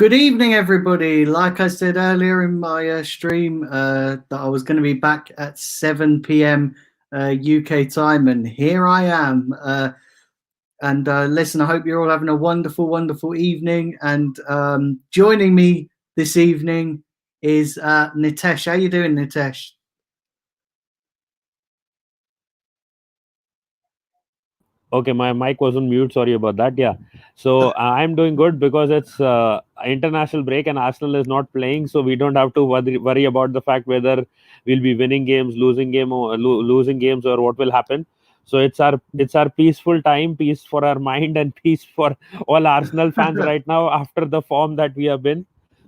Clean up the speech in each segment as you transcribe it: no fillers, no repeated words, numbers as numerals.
Good evening, everybody. Like I said earlier in my stream, that I was going to be back at 7 p.m. UK time, and here I am. Listen, I hope you're all having a wonderful, wonderful evening. And joining me this evening is Nitesh. How you doing, Nitesh? Okay, my mic was on mute. Sorry about that. Yeah. So I'm doing good because it's international break and Arsenal is not playing, so we don't have to worry about the fact whether we'll be winning games, losing games, or what will happen. So it's our peaceful time, peace for our mind, and peace for all Arsenal fans right now after the form that we have been.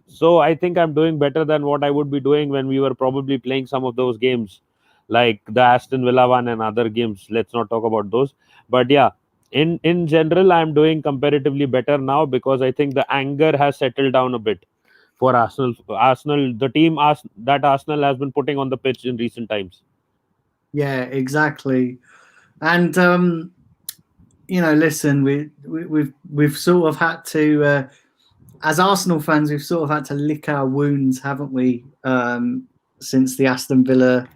So I think I'm doing better than what I would be doing when we were probably playing some of those games, like the Aston Villa one and other games. Let's not talk about those. But yeah, in general, I'm doing comparatively better now because I think the anger has settled down a bit for Arsenal, the team that Arsenal has been putting on the pitch in recent times. Yeah, exactly. And listen, we've sort of had to, as Arsenal fans, we've sort of had to lick our wounds, haven't we? Since the Aston Villa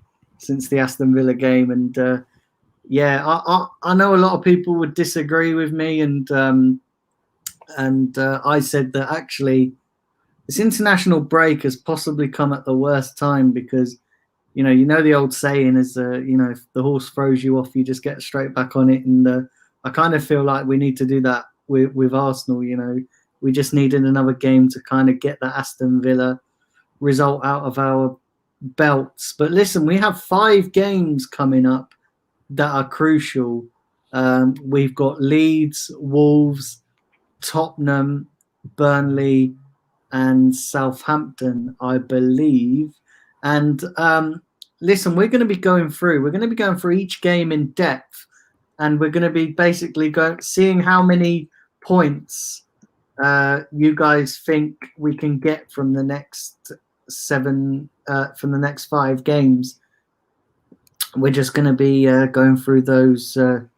game, and yeah, I know a lot of people would disagree with me, and I said that actually this international break has possibly come at the worst time because you know the old saying is if the horse throws you off, you just get straight back on it, and I kind of feel like we need to do that with Arsenal. We just needed another game to kind of get that Aston Villa result out of our belts. But listen, we have 5 games coming up that are crucial. We've got Leeds, Wolves, Tottenham, Burnley, and Southampton, I believe. And listen, we're going to be going through each game in depth, and we're going to be basically seeing how many points you guys think we can get from the next 5 games. We're just going to be going through those. We're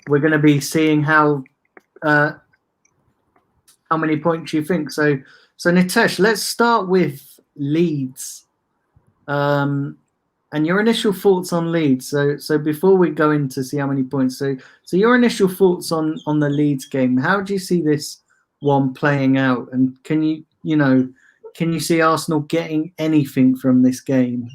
going to be seeing how many points you think. So Nitesh, let's start with Leeds. And your initial thoughts on Leeds. So before we go into see how many points, so your initial thoughts on the Leeds game. How do you see this one playing out? And can you see Arsenal getting anything from this game?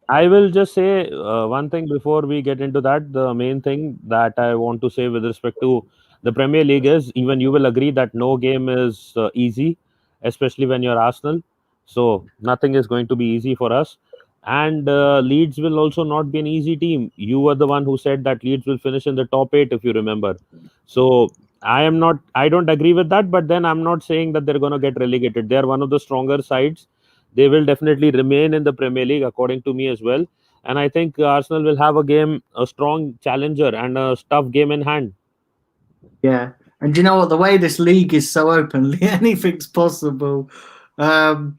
I will just say one thing before we get into that. The main thing that I want to say with respect to the Premier League is, even you will agree that no game is easy, especially when you're Arsenal. So nothing is going to be easy for us. And Leeds will also not be an easy team. You were the one who said that Leeds will finish in the top 8, if you remember. So I don't agree with that, but then I'm not saying that they're going to get relegated. They're one of the stronger sides. They will definitely remain in the Premier League, according to me as well. And I think Arsenal will have a strong challenger and a tough game in hand. Yeah, and you know what? The way this league is so open, anything's possible. But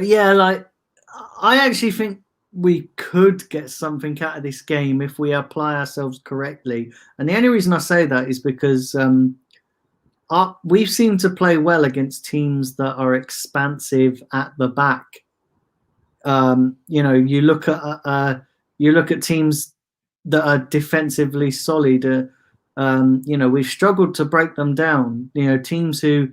yeah, like I actually think we could get something out of this game if we apply ourselves correctly. And the only reason I say that is because we seem to play well against teams that are expansive at the back. You look at teams that are defensively solid. We've struggled to break them down. Teams who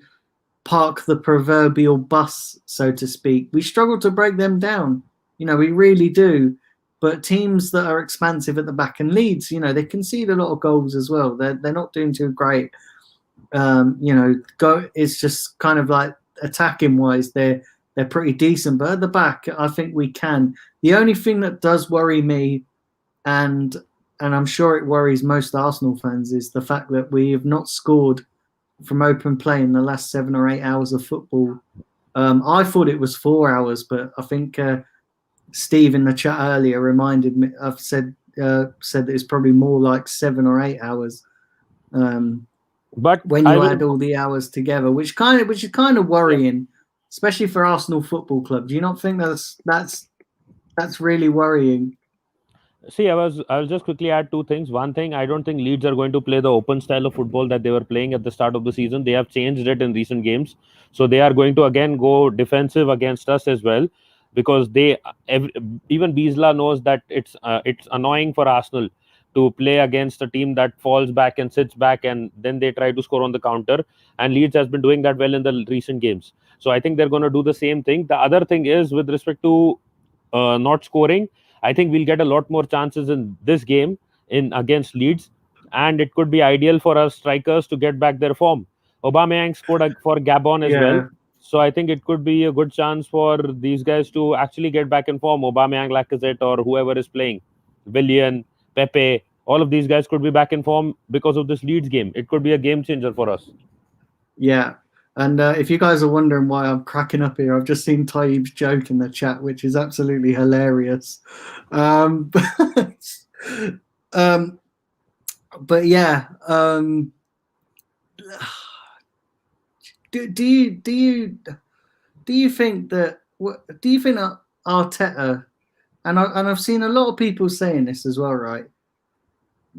park the proverbial bus, so to speak. We struggle to break them down. We really do. But teams that are expansive at the back, and Leeds, they concede a lot of goals as well. They're not doing too great. It's just kind of like attacking wise, they're pretty decent. But at the back, I think we can. The only thing that does worry me, and I'm sure it worries most Arsenal fans, is the fact that we have not scored from open play in the last 7 or 8 hours of football. I thought it was 4 hours, but I think Steve in the chat earlier reminded me. I've said that it's probably more like 7 or 8 hours. But when you add all the hours together, which is kind of worrying, especially for Arsenal Football Club. Do you not think that's really worrying? See, I'll just quickly add two things. One thing, I don't think Leeds are going to play the open style of football that they were playing at the start of the season. They have changed it in recent games, so they are going to again go defensive against us as well, because even Biesla knows that it's annoying for Arsenal to play against a team that falls back and sits back, and then they try to score on the counter. And Leeds has been doing that well in the recent games, so I think they're going to do the same thing. The other thing is with respect to not scoring, I think we'll get a lot more chances in this game in against Leeds, and it could be ideal for our strikers to get back their form. Aubameyang scored for Gabon as well, Yeah, so I think it could be a good chance for these guys to actually get back in form. Aubameyang, Lacazette, or whoever is playing, Willian, Pepe, all of these guys could be back in form because of this Leeds game. It could be a game changer for us. yeah. And if you guys are wondering why I'm cracking up here, I've just seen Taib's joke in the chat, which is absolutely hilarious. Um, but yeah, do you think that Arteta, and I've seen a lot of people saying this as well, right?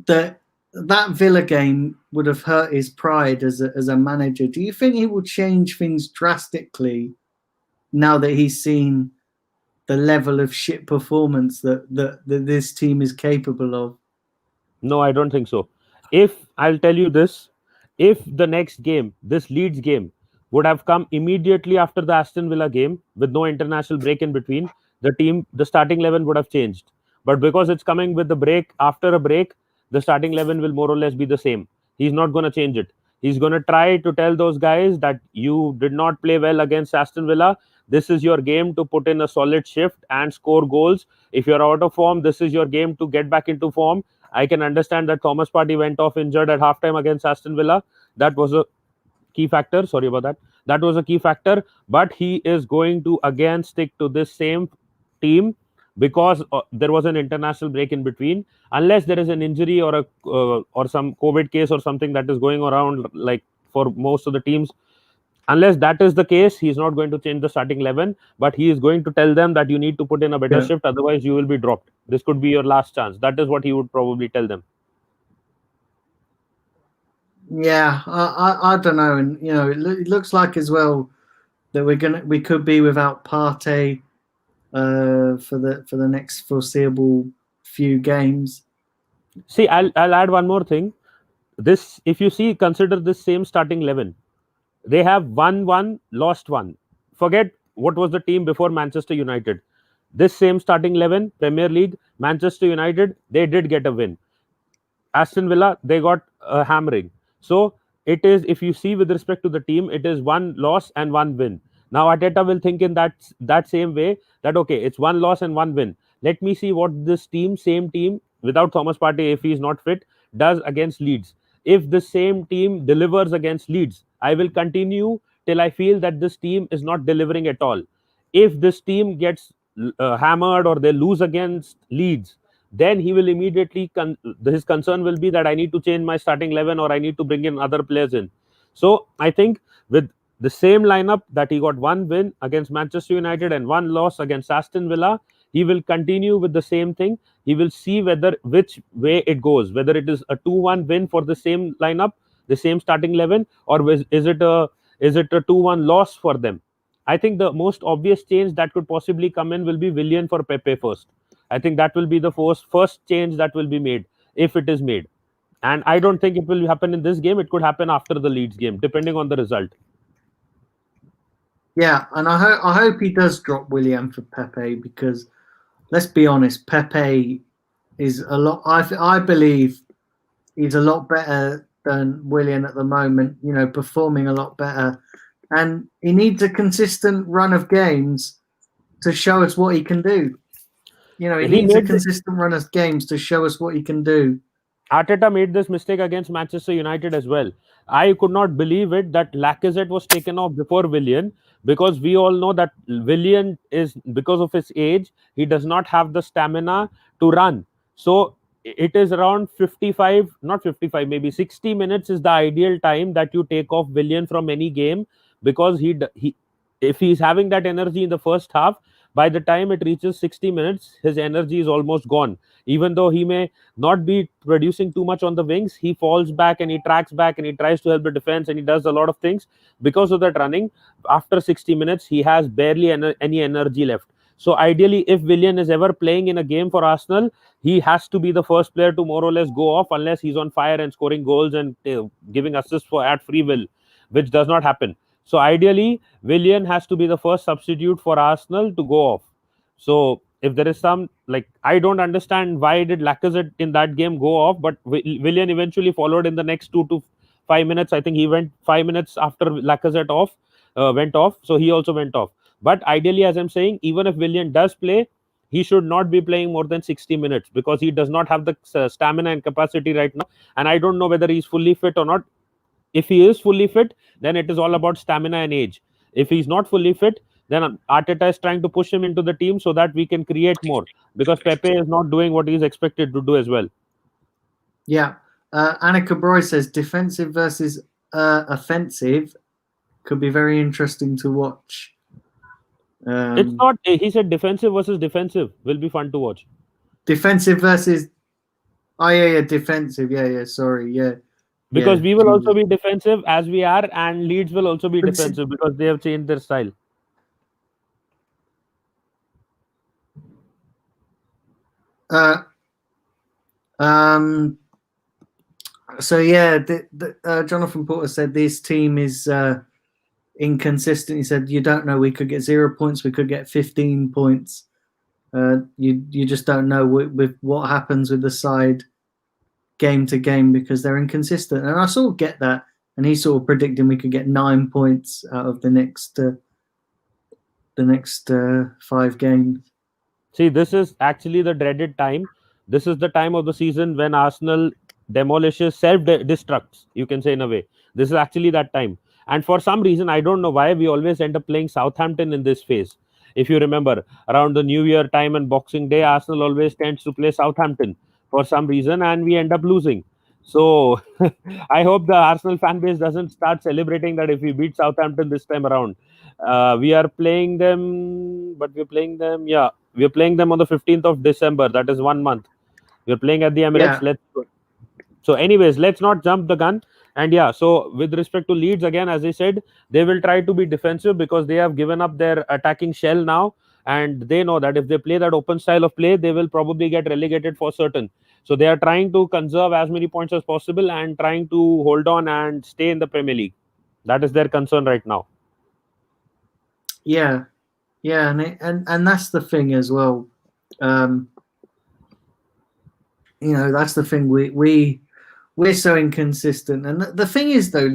That Villa game would have hurt his pride as a manager. Do you think he will change things drastically now that he's seen the level of shit performance that this team is capable of? No, I don't think so. If I'll tell you this, if the next game, this Leeds game, would have come immediately after the Aston Villa game with no international break in between, the starting 11 would have changed. But because it's coming with the break, after a break, the starting 11 will more or less be the same. He's not going to change it. He's going to try to tell those guys that you did not play well against Aston Villa. This is your game to put in a solid shift and score goals. If you're out of form, this is your game to get back into form. I can understand that Thomas Partey went off injured at halftime against Aston Villa. That was a key factor. Sorry about that. That was a key factor. But he is going to again stick to this same team because there was an international break in between. Unless there is an injury or some COVID case or something that is going around, like for most of the teams, unless that is the case, he's not going to change the starting 11, but he is going to tell them that you need to put in a better shift, otherwise you will be dropped. This could be your last chance. That is what he would probably tell them. Yeah, I don't know, and it looks like as well that we could be without Partey for the next foreseeable few games. See, I'll add one more thing. This, if you see, consider this same starting 11. They have won one, lost one. Forget what was the team before Manchester United. This same starting 11, Premier League, Manchester United, they did get a win. Aston Villa, they got a hammering. So it is, if you see with respect to the team, it is one loss and one win. Now Arteta will think in that same way, that okay, it's one loss and one win. Let me see what this same team, without Thomas Partey if he's not fit, does against Leeds. If the same team delivers against Leeds, I will continue till I feel that this team is not delivering at all. If this team gets hammered or they lose against Leeds, then he will immediately his concern will be that I need to change my starting 11 or I need to bring in other players in. So I think with the same lineup that he got one win against Manchester United and one loss against Aston Villa, he will continue with the same thing. He will see which way it goes, whether it is a 2-1 win for the same lineup, the same starting 11, or is it a 2-1 loss for them. I think the most obvious change that could possibly come in will be Willian for Pepe first. I think that will be the first change that will be made, if it is made. And I don't think it will happen in this game. It could happen after the Leeds game, depending on the result. Yeah, and I hope he does drop Willian for Pepe, because let's be honest, Pepe is a lot. I believe he's a lot better than Willian at the moment. Performing a lot better, and he needs a consistent run of games to show us what he can do. He needs a consistent run of games to show us what he can do. Arteta made this mistake against Manchester United as well. I could not believe it that Lacazette was taken off before Willian, because we all know that Willian is, because of his age, he does not have the stamina to run. So it is around 55, not 55, maybe 60 minutes is the ideal time that you take off Willian from any game, because if he's having that energy in the first half, By the time it reaches 60 minutes, his energy is almost gone. Even though he may not be producing too much on the wings, he falls back and he tracks back and he tries to help the defense and he does a lot of things. Because of that running, after 60 minutes, he has barely any energy left. So ideally, if Willian is ever playing in a game for Arsenal, he has to be the first player to more or less go off, unless he's on fire and scoring goals and giving assists for at free will, which does not happen. So ideally, Willian has to be the first substitute for Arsenal to go off. So if there is some, like, I don't understand why did Lacazette in that game go off, but Willian eventually followed in the next 2 to 5 minutes. I think he went 5 minutes after Lacazette went off, so he also went off. But ideally, as I'm saying, even if Willian does play, he should not be playing more than 60 minutes because he does not have the stamina and capacity right now. And I don't know whether he's fully fit or not. If he is fully fit, then it is all about stamina and age. If he's not fully fit, then Arteta is trying to push him into the team so that we can create more, because Pepe is not doing what he's expected to do as well. Yeah. Annika Broy says defensive versus offensive could be very interesting to watch. It's not, he said defensive versus defensive will be fun to watch. Defensive versus, defensive. Yeah, sorry. Yeah. Because we will also be defensive as we are, and Leeds will also be defensive because they have changed their style. So yeah, Jonathan Porter said this team is inconsistent. He said you don't know. We could get 0 points. We could get 15 points. You just don't know with what happens with the side game to game because they're inconsistent. And I sort of get that. And he's sort of predicting we could get 9 points out of the next 5 games. See, this is actually the dreaded time. This is the time of the season when Arsenal demolishes, self-destructs, you can say, in a way. This is actually that time. And for some reason, I don't know why, we always end up playing Southampton in this phase. If you remember, around the New Year time and Boxing Day, Arsenal always tends to play Southampton for some reason, and we end up losing. So I hope the Arsenal fan base doesn't start celebrating that if we beat Southampton this time around. We are playing them, but we're playing them, we're playing them on the 15th of December. That is 1 month. We're playing at the Emirates. Yeah. So anyways, let's not jump the gun. And so with respect to Leeds, again, as I said, they will try to be defensive because they have given up their attacking shell now. And they know that if they play that open style of play, they will probably get relegated for certain. So they are trying to conserve as many points as possible and trying to hold on and stay in the Premier League. That is their concern right now. Yeah, and that's the thing as well. That's the thing. We're so inconsistent, and the thing is, though,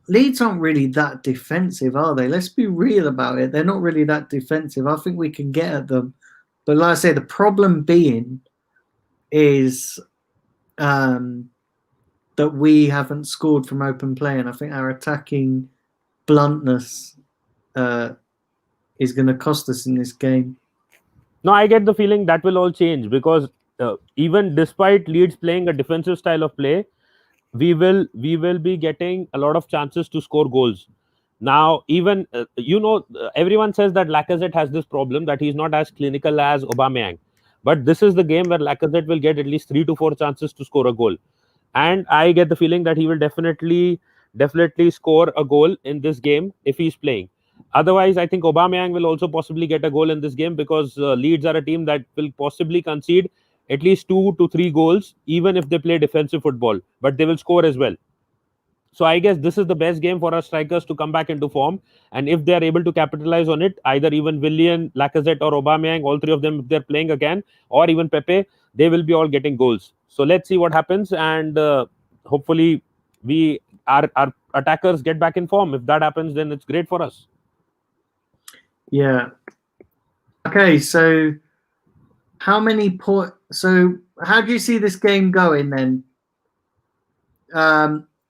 Leeds aren't really that defensive, are they? Let's be real about it. They're not really that defensive. I think we can get at them, but like I say, the problem being is that we haven't scored from open play, and I think our attacking bluntness is going to cost us in this game. No, I get the feeling that will all change because even despite Leeds playing a defensive style of play, we will be getting a lot of chances to score goals. Now, even everyone says that Lacazette has this problem that he's not as clinical as Aubameyang, but this is the game where Lacazette will get at least 3 to 4 chances to score a goal, and I get the feeling that he will definitely score a goal in this game if he's playing. Otherwise, I think Aubameyang will also possibly get a goal in this game because Leeds are a team that will possibly concede at least 2 to 3 goals, even if they play defensive football, but they will score as well. So I guess this is the best game for our strikers to come back into form. And if they are able to capitalize on it, either even Willian, Lacazette or Aubameyang, all three of them, if they're playing again, or even Pepe, they will be all getting goals. So let's see what happens. And hopefully our attackers get back in form. If that happens, then it's great for us. Yeah. Okay, so how many points? So how do you see this game going then?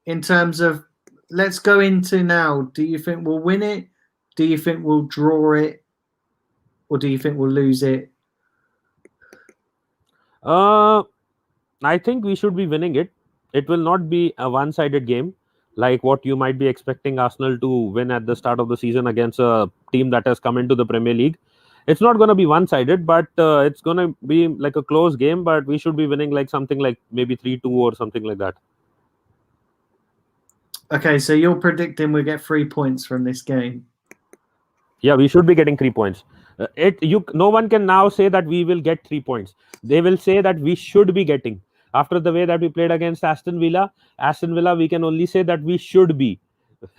In terms of, let's go into now. Do you think we'll win it? Do you think we'll draw it? Or do you think we'll lose it? I think we should be winning it. It will not be a one-sided game. like what you might be expecting Arsenal to win at the start of the season against a team that has come into the Premier League. It's not going to be one-sided, but it's going to be like a close game. But we should be winning like something like maybe 3-2 or something like that. Okay, so you're predicting we get 3 points from this game. Yeah, we should be getting 3 points. No one can now say that we will get 3 points. They will say that we should be getting. After the way that we played against Aston Villa, we can only say that we should be.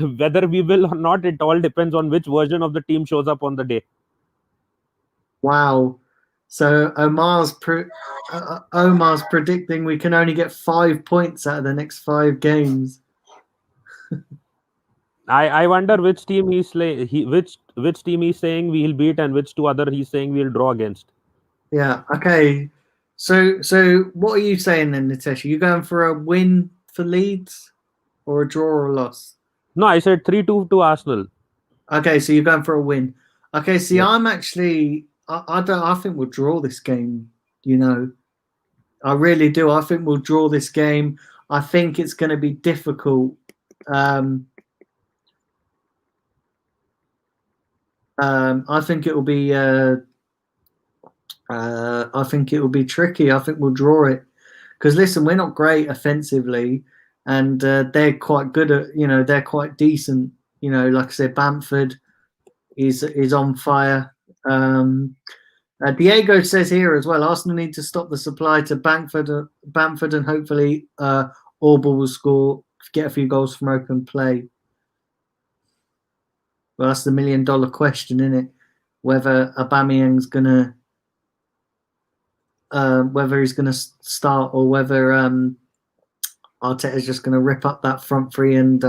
Whether we will or not, it all depends on which version of the team shows up on the day. Wow. So Omar's predicting we can only get 5 points out of the next 5 games. I wonder which team which team he's saying we'll beat and which two other he's saying we'll draw against. Yeah. Okay. So what are you saying then, Nitesh? Are you going for a win for Leeds or a draw or a loss? No, I said 3-2 to Arsenal. Okay, so you're going for a win. Okay, see, Yeah. I'm actually I think we'll draw this game, you know. I really do. I think we'll draw this game. I think it's going to be difficult. I think it will be. I think it will be tricky. I think we'll draw it because listen, we're not great offensively, and they're quite good at. You know, they're quite decent. You know, like I said, Bamford is on fire. Diego says here as well, Arsenal need to stop the supply to Bamford, and hopefully Auba will score, get a few goals from open play. Well, that's the $1 million question, isn't it? Whether Aubameyang's gonna, whether he's gonna start or whether Arteta's just gonna rip up that front three and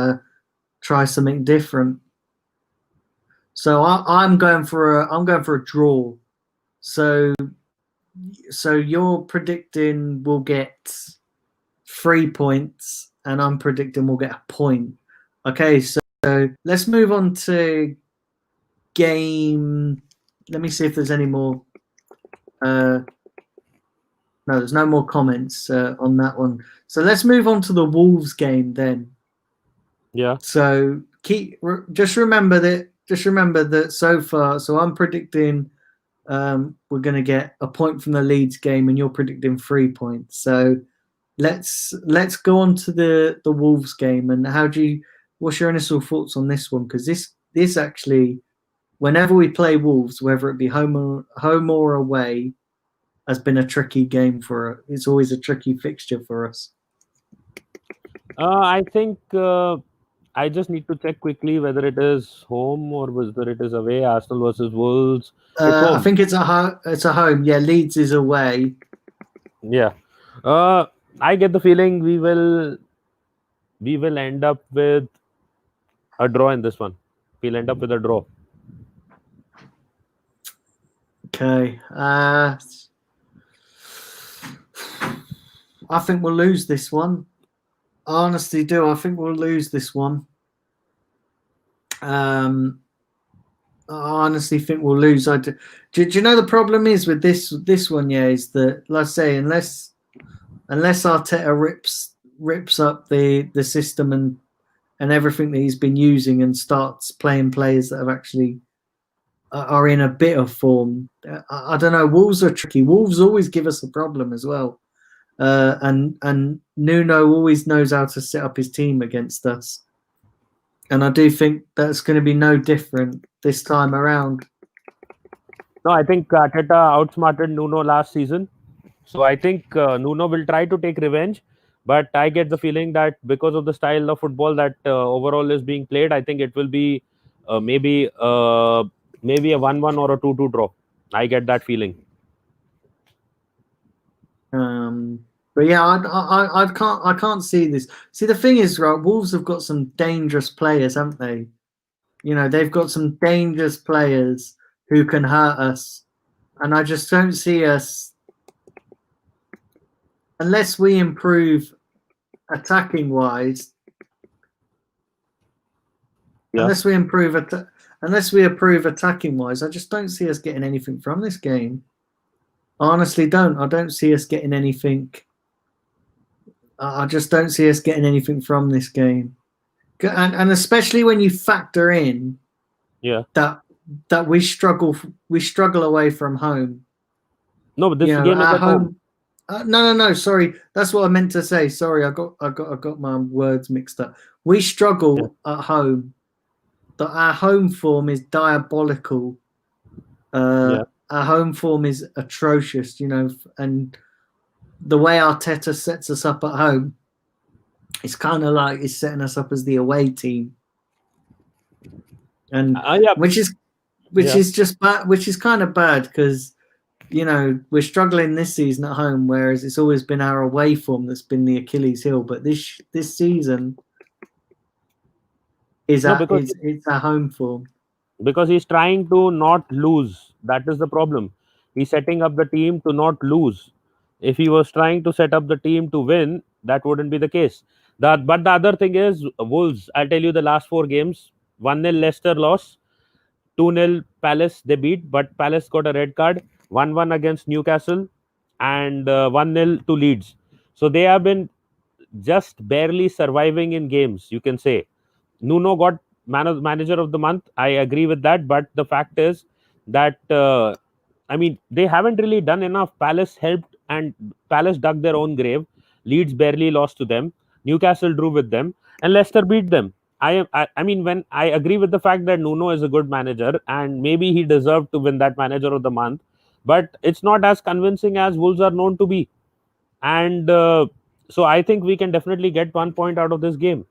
try something different. So I'm going for a draw. So you're predicting we'll get 3 points, and I'm predicting we'll get a point. Okay, so let's move on to game. Let me see if there's any more. No, there's no more comments on that one. So let's move on to the Wolves game then. Yeah. So just remember that so far. So I'm predicting we're going to get a point from the Leeds game, and you're predicting 3 points. So let's go on to the Wolves game. And what's your initial thoughts on this one? Because this actually, whenever we play Wolves, whether it be home or away, has been a tricky game it's always a tricky fixture for us. I think I just need to check quickly whether it is home or whether it is away. Arsenal versus Wolves. I think it's a home. Yeah, Leeds is away. Yeah. I get the feeling we will end up with a draw in this one. We'll end up with a draw. Okay. I think we'll lose this one. I honestly do. I think we'll lose this one. I honestly think we'll lose. Do you know the problem is with this one? Yeah, is that, let's say, unless Arteta rips up the system and everything that he's been using and starts playing players that have actually are in a bit of form. I don't know. Wolves are tricky. Wolves always give us a problem as well. And Nuno always knows how to set up his team against us. And I do think that's going to be no different this time around. No, I think Arteta outsmarted Nuno last season. So I think Nuno will try to take revenge. But I get the feeling that because of the style of football that overall is being played, I think it will be maybe a 1-1 or a 2-2 draw. I get that feeling. But yeah, I can't see this. See, the thing is, right, Wolves have got some dangerous players, haven't they? You know, they've got some dangerous players who can hurt us, and I just don't see us unless we improve attacking wise. Yeah. Unless we improve attacking wise, I just don't see us getting anything from this game. I honestly don't. I don't see us getting anything. I just don't see us getting anything from this game. and especially when you factor in that we struggle away from home. No, but this You know, game is our at home. No. Sorry, that's what I meant to say. Sorry, I got my words mixed up. We struggle at home. That our home form is diabolical. Our home form is atrocious. You know, and the way Arteta sets us up at home, it's kind of like he's setting us up as the away team, and which is just bad, which is kind of bad because, you know, we're struggling this season at home, whereas it's always been our away form that's been the Achilles heel. But this season is it's our home form. Because he's trying to not lose. That is the problem. He's setting up the team to not lose. If he was trying to set up the team to win, that wouldn't be the case. But the other thing is Wolves. I'll tell you the last 4 games: 1-0 Leicester loss, 2-0 Palace they beat, but Palace got a red card. 1-1 against Newcastle, and 1-0 to Leeds. So they have been just barely surviving in games, you can say. Nuno got manager of the month. I agree with that, but the fact is that I mean, they haven't really done enough. Palace helped, and Palace dug their own grave. Leeds barely lost to them. Newcastle drew with them, and Leicester beat them. I mean, when I agree with the fact that Nuno is a good manager and maybe he deserved to win that manager of the month, but it's not as convincing as Wolves are known to be. And so I think we can definitely get 1 point out of this game,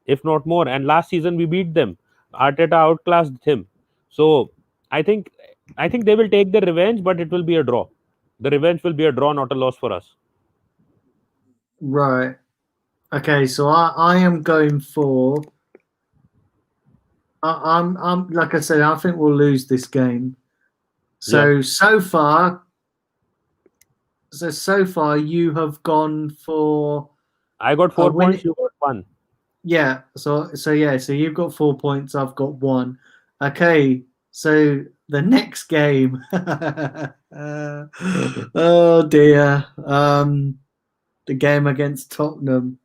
if not more. And last season we beat them. Arteta outclassed him. So I think they will take their revenge, but it will be a draw. The revenge will be a draw, not a loss for us. Right. Okay, so I am going for. I'm like I said, I think we'll lose this game. So far, you have gone for. I got 4 points. You got 1. Yeah. So you've got 4 points. I've got 1. Okay. So the next game. Oh dear. The game against Tottenham.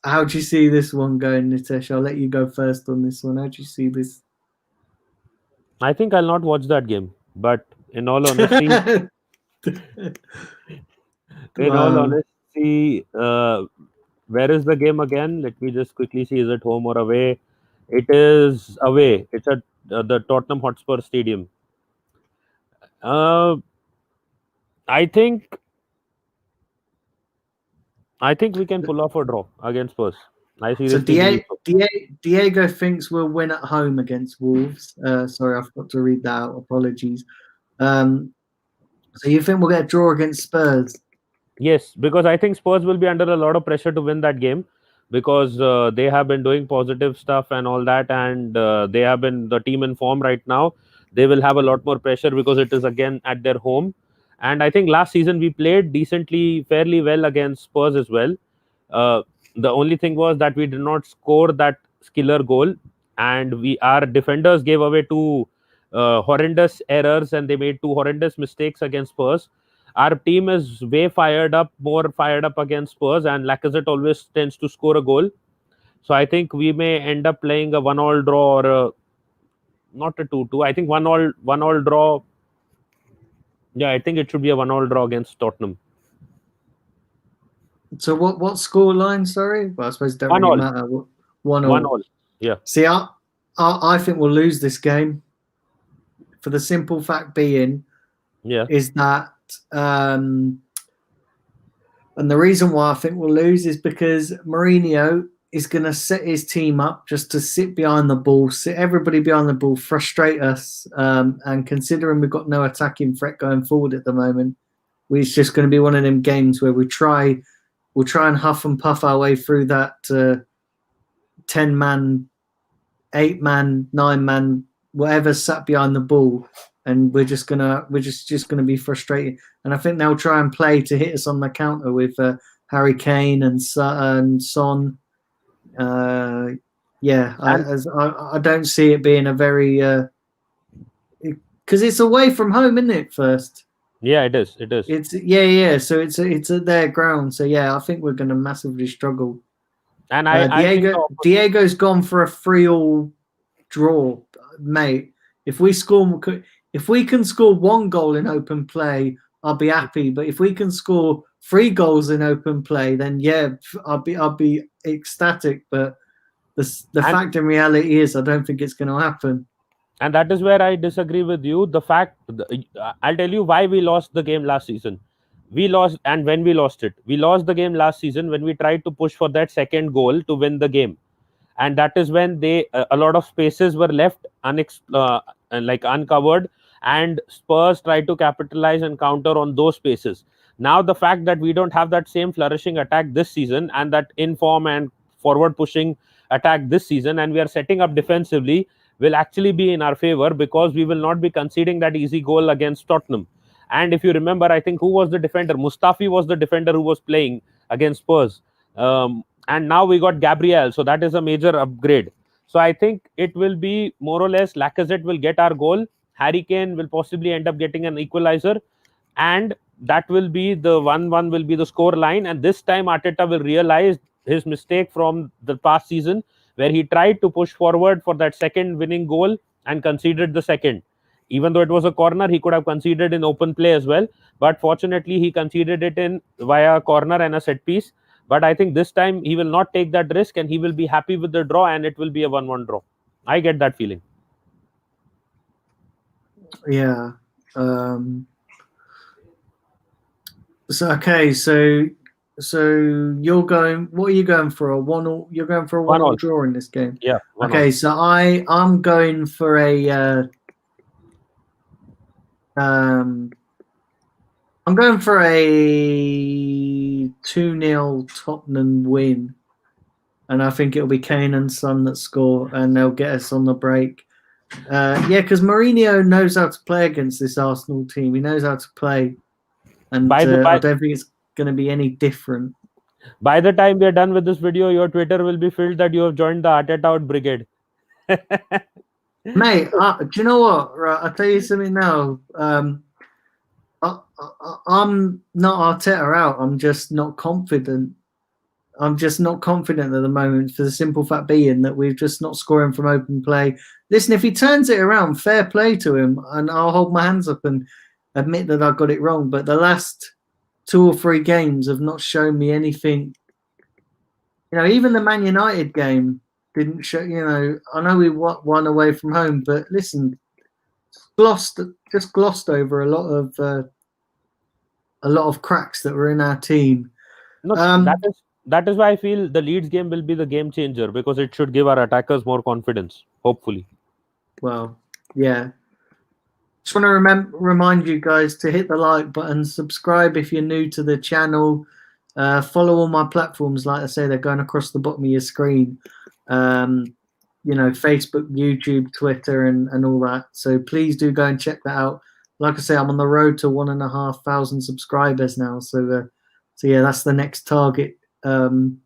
How do you see this one going, Nitesh? I'll let you go first on this one. How do you see this? I think I'll not watch that game. But in all honesty, where is the game again? Let me just quickly see. Is it home or away? It is away. It's at the Tottenham Hotspur Stadium. I think we can pull off a draw against Spurs. I see. So Diego thinks we'll win at home against Wolves. Sorry, I forgot to read that out. Apologies. So you think we'll get a draw against Spurs? Yes, because I think Spurs will be under a lot of pressure to win that game, because they have been doing positive stuff and all that, and they have been the team in form right now. They will have a lot more pressure because it is again at their home. And I think last season we played fairly well against Spurs as well. The only thing was that we did not score that killer goal, and our defenders gave away 2 horrendous errors, and they made 2 horrendous mistakes against Spurs. Our team is more fired up against Spurs, and Lacazette always tends to score a goal. So I think we may end up playing a 1-1 draw, or not a 2-2. I think 1-1 draw. Yeah, I think it should be a 1-1 draw against Tottenham. So what score line? Sorry, well, I suppose it don't really matter. 1-1. Yeah. See, I think we'll lose this game, for the simple fact being, is that, and the reason why I think we'll lose is because Mourinho is going to set his team up just to sit behind the ball, sit everybody behind the ball, frustrate us, and considering we've got no attacking threat going forward at the moment, it's just going to be one of them games where we'll try and huff and puff our way through that 10-man, 8-man, 9-man, whatever sat behind the ball, and we're just gonna be frustrated. And I think they'll try and play to hit us on the counter with Harry Kane and Son. I don't see it being a very because it's away from home, isn't it? First. Yeah, it is. It is. It's yeah. So it's at their ground. So yeah, I think we're going to massively struggle. And I think Diego's gone for a 3-3 draw, mate. If we can score 1 goal in open play, I'll be happy. But if we can score 3 goals in open play, then yeah, I'll be ecstatic. But the fact in reality is, I don't think it's going to happen. And that is where I disagree with you. I'll tell you why we lost the game last season. We lost, and when we lost it, we lost the game last season when we tried to push for that second goal to win the game, and that is when a lot of spaces were left uncovered, and Spurs tried to capitalize and counter on those spaces. Now the fact that we don't have that same flourishing attack this season, and that inform and forward pushing attack this season, and we are setting up defensively, will actually be in our favor, because we will not be conceding that easy goal against Tottenham. And if you remember, I think who was the defender? Mustafi was the defender who was playing against Spurs. And now we got Gabriel, so that is a major upgrade. So I think it will be more or less Lacazette will get our goal. Harry Kane will possibly end up getting an equalizer, and that will be the 1-1 will be the score line. And this time Arteta will realize his mistake from the past season, where he tried to push forward for that second winning goal and conceded the second. Even though it was a corner, he could have conceded in open play as well, but fortunately he conceded it in via a corner and a set piece. But I think this time he will not take that risk, and he will be happy with the draw, and it will be a 1-1 draw. I get that feeling. Yeah. So you're going. What are you going for? A 1-1? You're going for a 1-1 draw in this game. Yeah. Okay. So I'm going for a. I'm going for a 2-0 Tottenham win, and I think it'll be Kane and Son that score, and they'll get us on the break. Yeah, because Mourinho knows how to play against this Arsenal team. He knows how to play, and I don't think it's going to be any different. By the time we are done with this video, your Twitter will be filled that you have joined the Arteta out brigade. Mate, do you know what? Right, I'll tell you something now. I'm not Arteta out. I'm just not confident. I'm just not confident at the moment, for the simple fact being that we're just not scoring from open play. Listen, if he turns it around, fair play to him, and I'll hold my hands up and admit that I got it wrong. But the last 2 or 3 games have not shown me anything. Even the Man United game didn't show. I know we won away from home, but listen, glossed over a lot of cracks that were in our team. No, that is why I feel the Leeds game will be the game changer, because it should give our attackers more confidence, hopefully. Well, yeah. Just want to remind you guys to hit the like button, subscribe if you're new to the channel, follow all my platforms. Like I say, they're going across the bottom of your screen. Facebook, YouTube, Twitter, and all that. So please do go and check that out. Like I say, I'm on the road to 1,500 subscribers now. So yeah, that's the next target. Do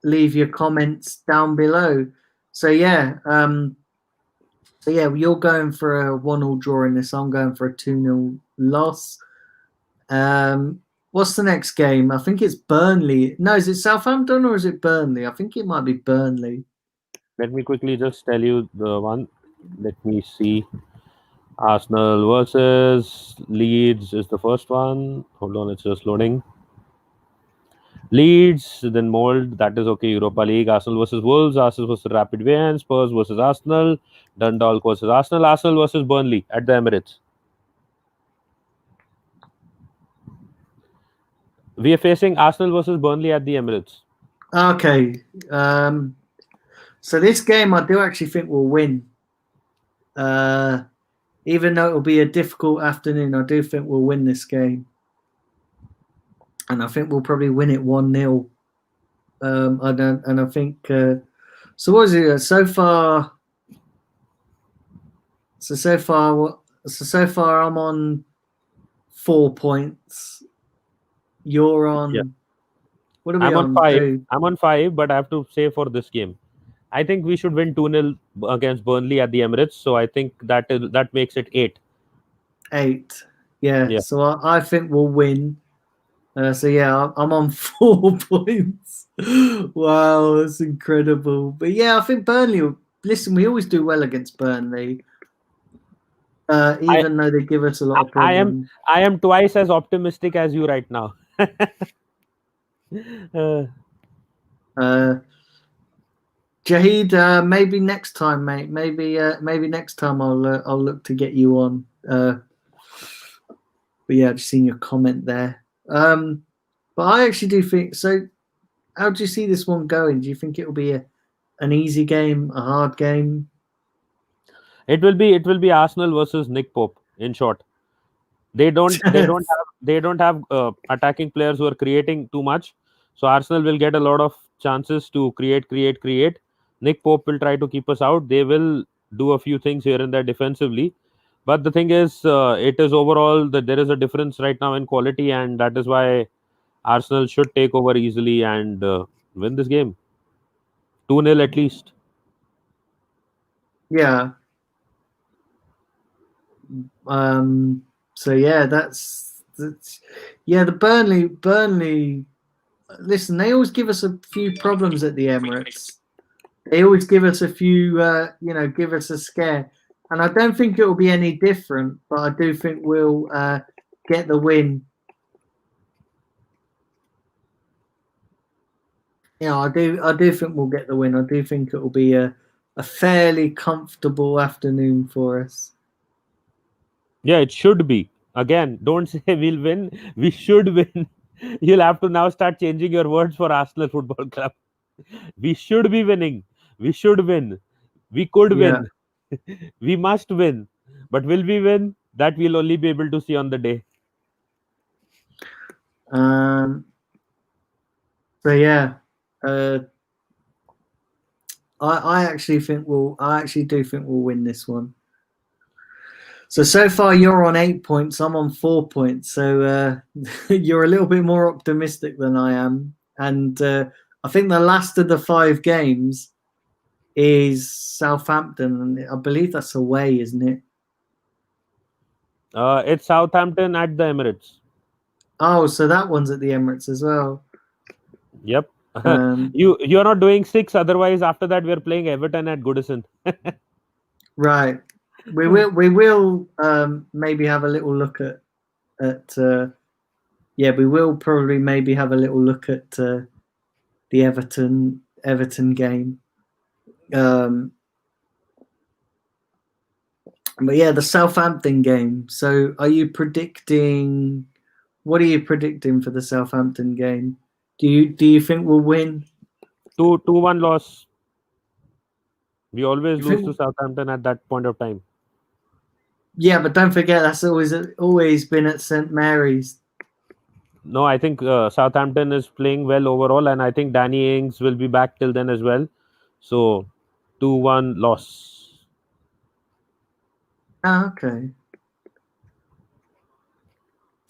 leave your comments down below. So yeah, you're going for a 1-1 draw in this. I'm going for a 2-0 loss. What's the next game? I think it's Burnley. No, is it Southampton or is it Burnley? I think it might be Burnley. Let me quickly just tell you the one. Let me see. Arsenal versus Leeds is the first one. Hold on, it's just loading. Leeds, then Mold, that is okay. Europa League, Arsenal versus Wolves, Arsenal versus Rapid Vienna, Spurs versus Arsenal, Dundalk versus Arsenal, Arsenal versus Burnley at the Emirates. We are facing Arsenal versus Burnley at the Emirates. Okay. So this game I do actually think we'll win. Even though it'll be a difficult afternoon, I do think we'll win this game. And I think we'll probably win it 1-0. I think so what is it so far? So far I'm on 4 points. You're on. Yeah. What are we I'm on 5. I'm on 5, but I have to say for this game, I think we should win 2-0 against Burnley at the Emirates. So I think that makes it 8. 8. Yeah. Yeah. So I think we'll win. So yeah, I'm on 4 points. Wow, that's incredible. But yeah, I think Burnley. Listen, we always do well against Burnley, even though they give us a lot of problems. I am twice as optimistic as you right now. Jahid, maybe next time, mate. Maybe next time I'll look to get you on. But yeah, I've just seen your comment there. But I actually do think so. How do you see this one going? Do you think it will be an easy game, a hard game? It will be Arsenal versus Nick Pope. In short, they don't have attacking players who are creating too much. So Arsenal will get a lot of chances to create. Nick Pope will try to keep us out. They will do a few things here and there defensively. But the thing is, it is overall that there is a difference right now in quality, and that is why Arsenal should take over easily and win this game. 2-0 at least. Yeah. So yeah, that's yeah. The Burnley. Listen, they always give us a few problems at the Emirates. They always give us a few, give us a scare. And I don't think it will be any different, but I do think we'll get the win. Yeah, I do think we'll get the win. I do think it will be a fairly comfortable afternoon for us. Yeah, it should be. Again, don't say we'll win. We should win. You'll have to now start changing your words for Arsenal Football Club. We should be winning. We should win. We could win. We must win. But will we win? That we'll only be able to see on the day. So yeah, I actually do think we'll win this one. So far you're on 8 points. I'm on 4 points. So you're a little bit more optimistic than I am, and I think the last of the 5 games is Southampton, and I believe that's away, isn't it? It's Southampton at the Emirates. Oh, so that one's at the Emirates as well. Yep. You're not doing 6. Otherwise, after that, we're playing Everton at Goodison. Right. We will maybe have a little look at we will probably maybe have a little look at the Everton game. But yeah, the Southampton game. So what are you predicting for the Southampton game? Do you think we'll win? 2-1 loss. We always lose to Southampton at that point of time. Yeah, but don't forget that's always been at St. Mary's. No, I think Southampton is playing well overall, and I think Danny Ings will be back till then as well. So 2-1 loss. Okay.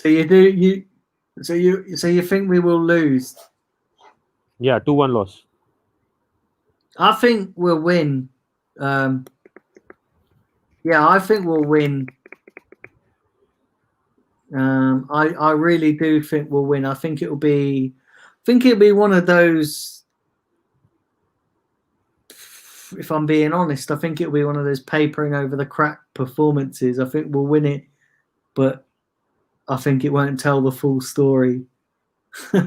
So you think we will lose? Yeah, 2-1 loss. I think we'll win. Yeah, I think we'll win. I really do think we'll win. I think it'll be one of those. If I'm being honest, I think it'll be one of those papering over the crack performances. I think we'll win it, but I think it won't tell the full story. You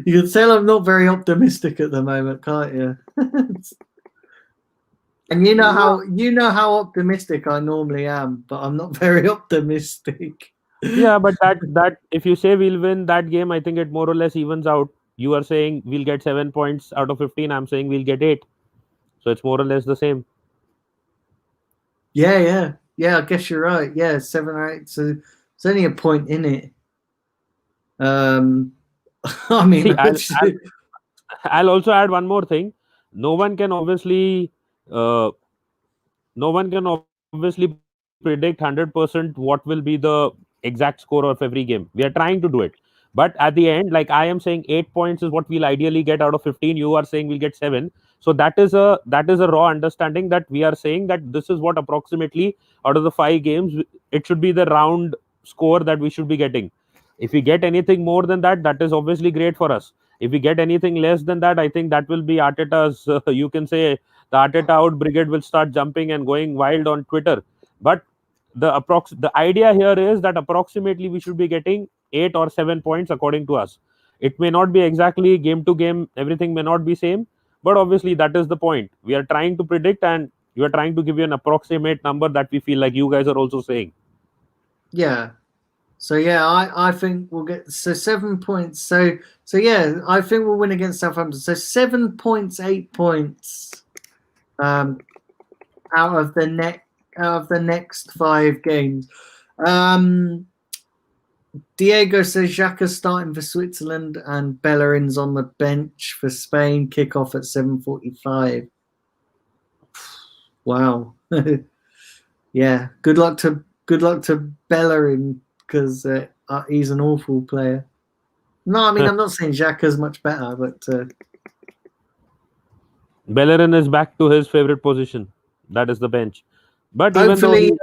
can tell I'm not very optimistic at the moment, can't you? And you know how optimistic I normally am, but I'm not very optimistic. Yeah, but that if you say we'll win that game, I think it more or less evens out. You are saying we'll get 7 points out of 15. I'm saying we'll get 8. So it's more or less the same. Yeah. I guess you're right. Yeah, 7 or 8. So there's only a point in it. I mean, see, I'll also add one more thing. No one can obviously predict 100% what will be the exact score of every game. We are trying to do it, but at the end, like I am saying, 8 points is what we'll ideally get out of 15. You are saying we'll get 7. So that is a raw understanding that we are saying that this is what approximately out of the 5 games it should be the round score that we should be getting. If we get anything more than that, that is obviously great for us. If we get anything less than that, I think that will be Arteta's. You can say the Arteta out brigade will start jumping and going wild on Twitter. But the idea here is that approximately we should be getting 8 or 7 points according to us. It may not be exactly game to game. Everything may not be same, but obviously that is the point. We are trying to predict, and we are trying to give you an approximate number that we feel like you guys are also saying. Yeah. So yeah, I think we'll get 7 points. So yeah, I think we'll win against Southampton. So 7 points, 8 points, out of the next 5 games. Diego says Xhaka's starting for Switzerland and Bellerin's on the bench for Spain. Kickoff at 7:45. Wow. Yeah. Good luck to Bellerin, because he's an awful player. No, I mean, I'm not saying Xhaka's much better, but Bellerin is back to his favorite position. That is the bench. But hopefully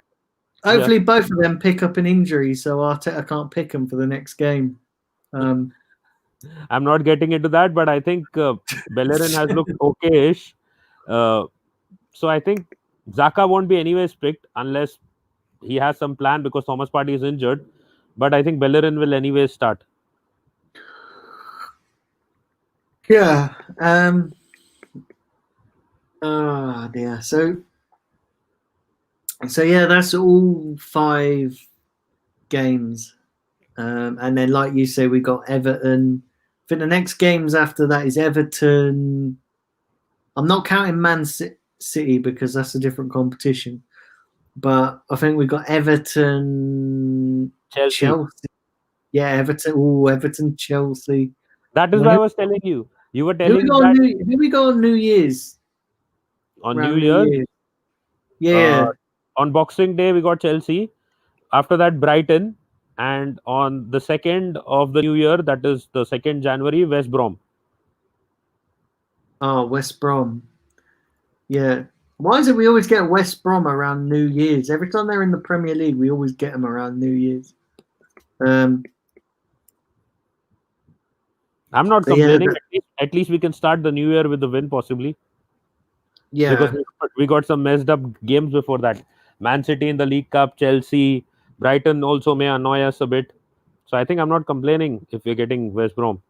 even both of them pick up an injury, so Arteta can't pick them for the next game. I'm not getting into that, but I think Bellerin has looked okay-ish. So I think Xhaka won't be anyways picked unless he has some plan because Thomas Partey is injured. But I think Bellerin will anyways start. Yeah. Oh dear. So yeah, that's all 5 games. And then, like you say, we got Everton. I think the next games after that is Everton. I'm not counting Man City because that's a different competition. But I think we got Everton, Chelsea. Yeah, Everton. Oh, Everton, Chelsea. That is why I was telling you. You were telling who we got on New Year's? On New Year's? Yeah. On Boxing Day, we got Chelsea. After that, Brighton. And on the 2nd of the new year, that is the 2nd January, West Brom. Oh, West Brom. Yeah. Why is it we always get West Brom around New Year's? Every time they're in the Premier League, we always get them around New Year's. I'm not complaining. Yeah, at least we can start the new year with the win, possibly. Yeah. Because we got some messed up games before that. Man City in the League Cup, Chelsea, Brighton also may annoy us a bit. So I think I'm not complaining if we're getting West Brom.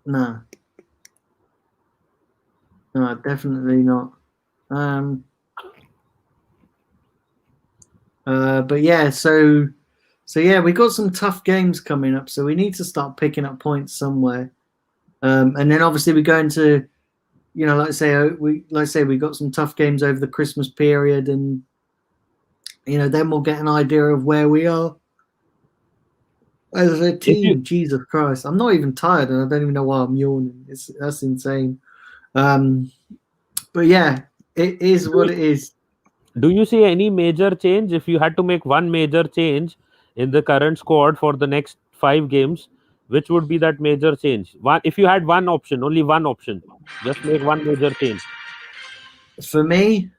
No, definitely not. But yeah, so yeah, we got some tough games coming up, so we need to start picking up points somewhere. And then obviously we go into, like I say, we got some tough games over the Christmas period, and then we'll get an idea of where we are as a team. Jesus Christ, I'm not even tired, and I don't even know why I'm yawning. That's insane. But yeah, it is what it is. Do you see any major change? If you had to make one major change in the current squad for the next 5 games, which would be that major change? If you had one option, only one option, just make one major change. For me,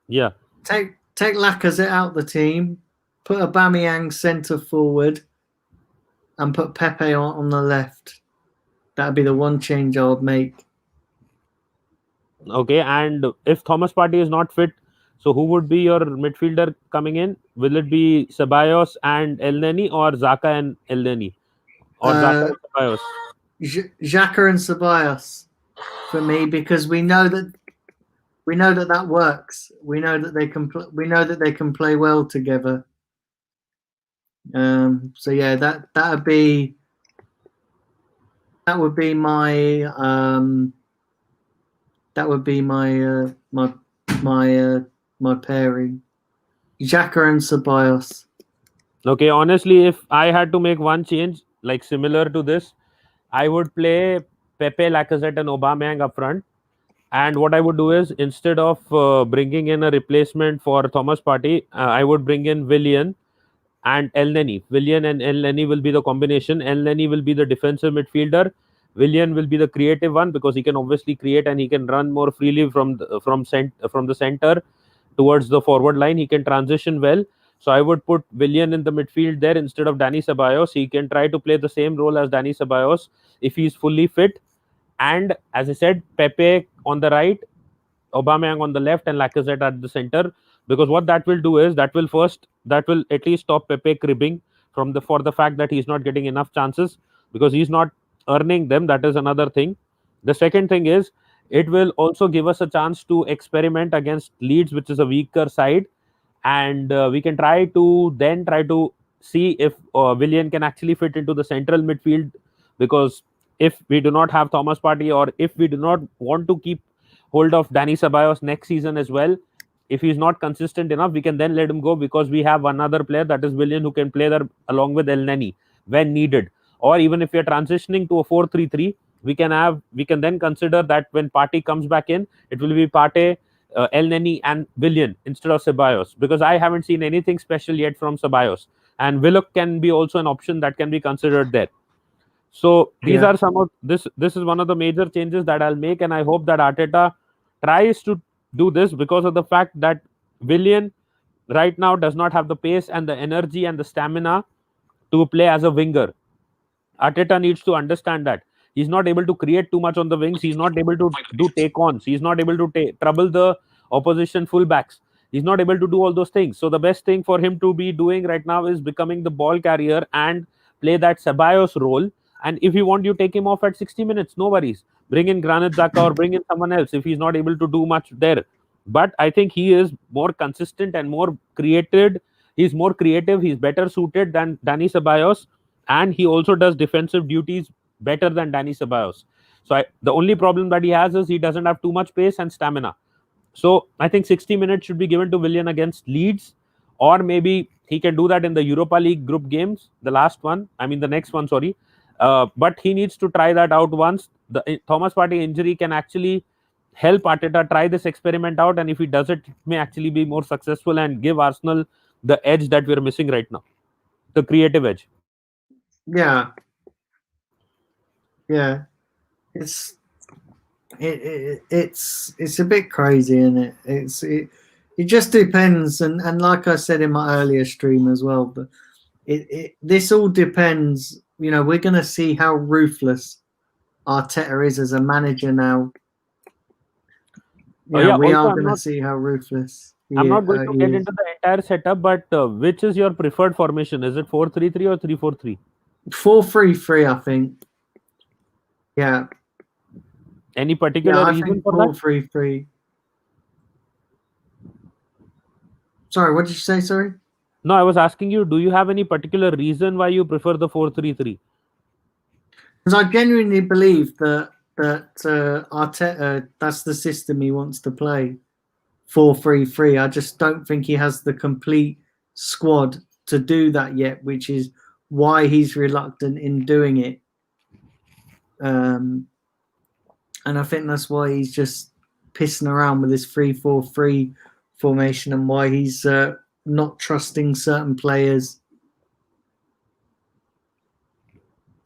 yeah, take Lacazette out the team, put Aubameyang centre forward, and put Pepe on the left. That'd be the one change I would make. Okay, and if Thomas Partey is not fit, so who would be your midfielder coming in? Will it be Ceballos and Elneny, or Xhaka and Elneny, or Xhaka and Ceballos? Xhaka and Ceballos for me, because we know that works. We know that they can play well together. So yeah, that would be my pairing. Xhaka and Ceballos. Okay, honestly, if I had to make one change, like similar to this, I would play Pepe, Lacazette, and Aubameyang up front. And what I would do is, instead of bringing in a replacement for Thomas Partey, I would bring in Willian and Elneny. Willian and Elneny will be the combination. Elneny will be the defensive midfielder. Willian will be the creative one because he can obviously create and he can run more freely from the center towards the forward line. He can transition well. So I would put Willian in the midfield there instead of Dani Ceballos. He can try to play the same role as Dani Ceballos if he's fully fit. And as I said, Pepe on the right, Aubameyang on the left, and Lacazette at the center. Because what that will do is that will at least stop Pepe cribbing for the fact that he's not getting enough chances because he's not earning them. That is another thing. The second thing is it will also give us a chance to experiment against Leeds, which is a weaker side, and we can try to see if Willian can actually fit into the central midfield, because if we do not have Thomas Partey, or if we do not want to keep hold of Dani Ceballos next season as well, if he's not consistent enough, we can then let him go, because we have another player, that is Willian, who can play there along with El Neni when needed. Or even if we are transitioning to a 4-3-3, we can then consider that when Partey comes back in, it will be Partey, El Neni and Willian instead of Ceballos, because I haven't seen anything special yet from Ceballos, and Willock can be also an option that can be considered there. So these are some of this is one of the major changes that I'll make, and I hope that Arteta tries to do this, because of the fact that Willian right now does not have the pace and the energy and the stamina to play as a winger. Arteta needs to understand that he's not able to create too much on the wings. He's not able to do take-ons. He's not able to trouble the opposition fullbacks. He's not able to do all those things. So the best thing for him to be doing right now is becoming the ball carrier and play that Ceballos role. And if you want, you take him off at 60 minutes, no worries. Bring in Granit Xhaka or bring in someone else if he's not able to do much there. But I think he is more consistent and more created. He's more creative. He's better suited than Dani Ceballos, and he also does defensive duties better than Dani Ceballos. So the only problem that he has is he doesn't have too much pace and stamina. So I think 60 minutes should be given to Willian against Leeds, or maybe he can do that in the Europa League group games, the next one, sorry. But he needs to try that out once. The Thomas Partey injury can actually help Arteta try this experiment out, and if he does it may actually be more successful and give Arsenal the edge that we're missing right now, the creative edge. Yeah, it's a bit crazy, isn't it? It just depends, and like I said in my earlier stream as well, but this all depends. We're going to see how ruthless Arteta is as a manager now. We are going to see how ruthless. I'm not going to get into the entire setup, but which is your preferred formation? Is it 4-3-3 or 3-4-3? 4-3-3, I think. Yeah. Any particular reason for that? 4-3-3. Sorry, what did you say? Sorry. No, I was asking you, do you have any particular reason why you prefer the 4-3-3? Because I genuinely believe that Arteta, that's the system he wants to play, 4-3-3. I just don't think he has the complete squad to do that yet, which is why he's reluctant in doing it. And I think that's why he's just pissing around with this 3-4-3 formation, and why he's not trusting certain players.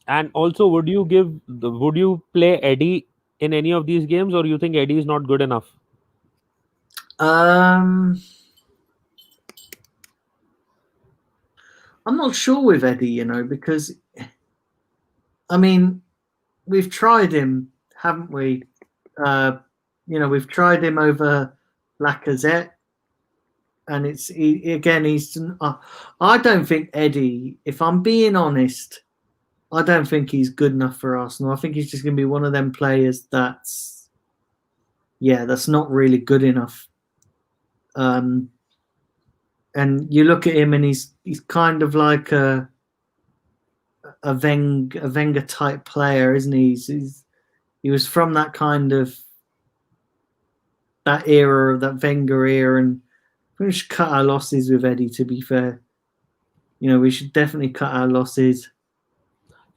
And also, would you play Eddie in any of these games, or you think Eddie is not good enough? I'm not sure with Eddie, because we've tried him, haven't we? We've tried him over Lacazette, and he's. I don't think Eddie, if I'm being honest, I don't think he's good enough for Arsenal. I think he's just going to be one of them players that's not really good enough. And you look at him, and he's kind of like a Wenger type player, isn't he? He was from that kind of that era, that Wenger era, and we should cut our losses with Eddie. To be fair, we should definitely cut our losses.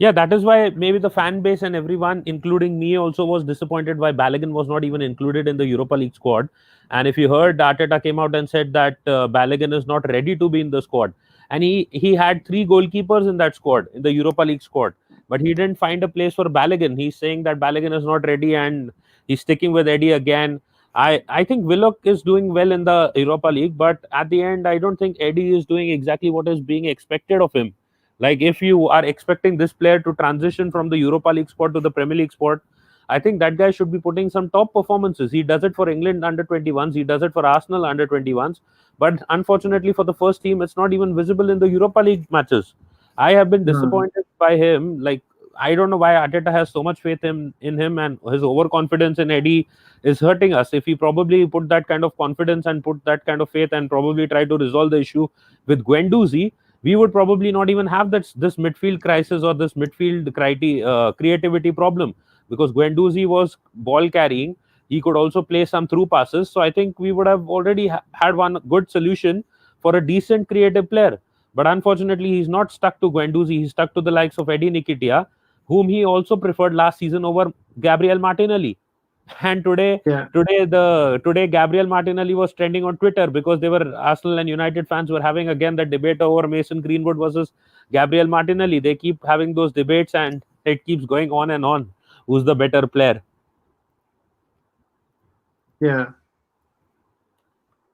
Yeah, that is why maybe the fan base and everyone, including me, also was disappointed why Balogun was not even included in the Europa League squad. And if you heard, Arteta came out and said that Balogun is not ready to be in the squad. and he had 3 goalkeepers in that squad, in the Europa League squad, but he didn't find a place for Balogun. He's saying that Balogun is not ready, and he's sticking with Eddie again. I think Willock is doing well in the Europa League, but at the end, I don't think Eddie is doing exactly what is being expected of him. Like, if you are expecting this player to transition from the Europa League spot to the Premier League spot, I think that guy should be putting some top performances. He does it for England under 21s, he does it for Arsenal under 21s, but unfortunately for the first team, it's not even visible in the Europa League matches. I have been disappointed by him. Like, I don't know why Arteta has so much faith in him, and his overconfidence in Eddie is hurting us. If he probably put that kind of confidence and put that kind of faith and probably try to resolve the issue with Guendouzi, we would probably not even have this midfield crisis or this midfield creativity problem, because Guendouzi was ball carrying. He could also play some through passes. So I think we would have already had one good solution for a decent creative player. But unfortunately, he's not stuck to Guendouzi. He's stuck to the likes of Eddie Nketiah, whom he also preferred last season over Gabriel Martinelli. And today Gabriel Martinelli was trending on Twitter because they were Arsenal and United fans were having again that debate over Mason Greenwood versus Gabriel Martinelli. They keep having those debates and it keeps going on and on. Who's the better player? Yeah.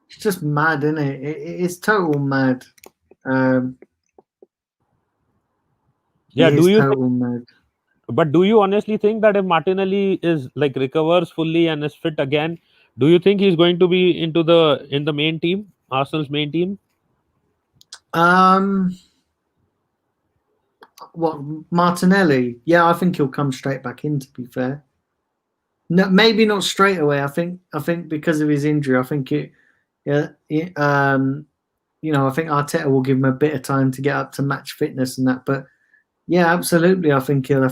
It's just mad, isn't it? It's total mad. Mad. But do you honestly think that if Martinelli is like recovers fully and is fit again, do you think he's going to be in the main team, Arsenal's main team? What, Martinelli? Yeah, I think he'll come straight back in, to be fair. No, maybe not straight away. I think because of his injury, I think I think Arteta will give him a bit of time to get up to match fitness and that. But yeah, absolutely, I think he'll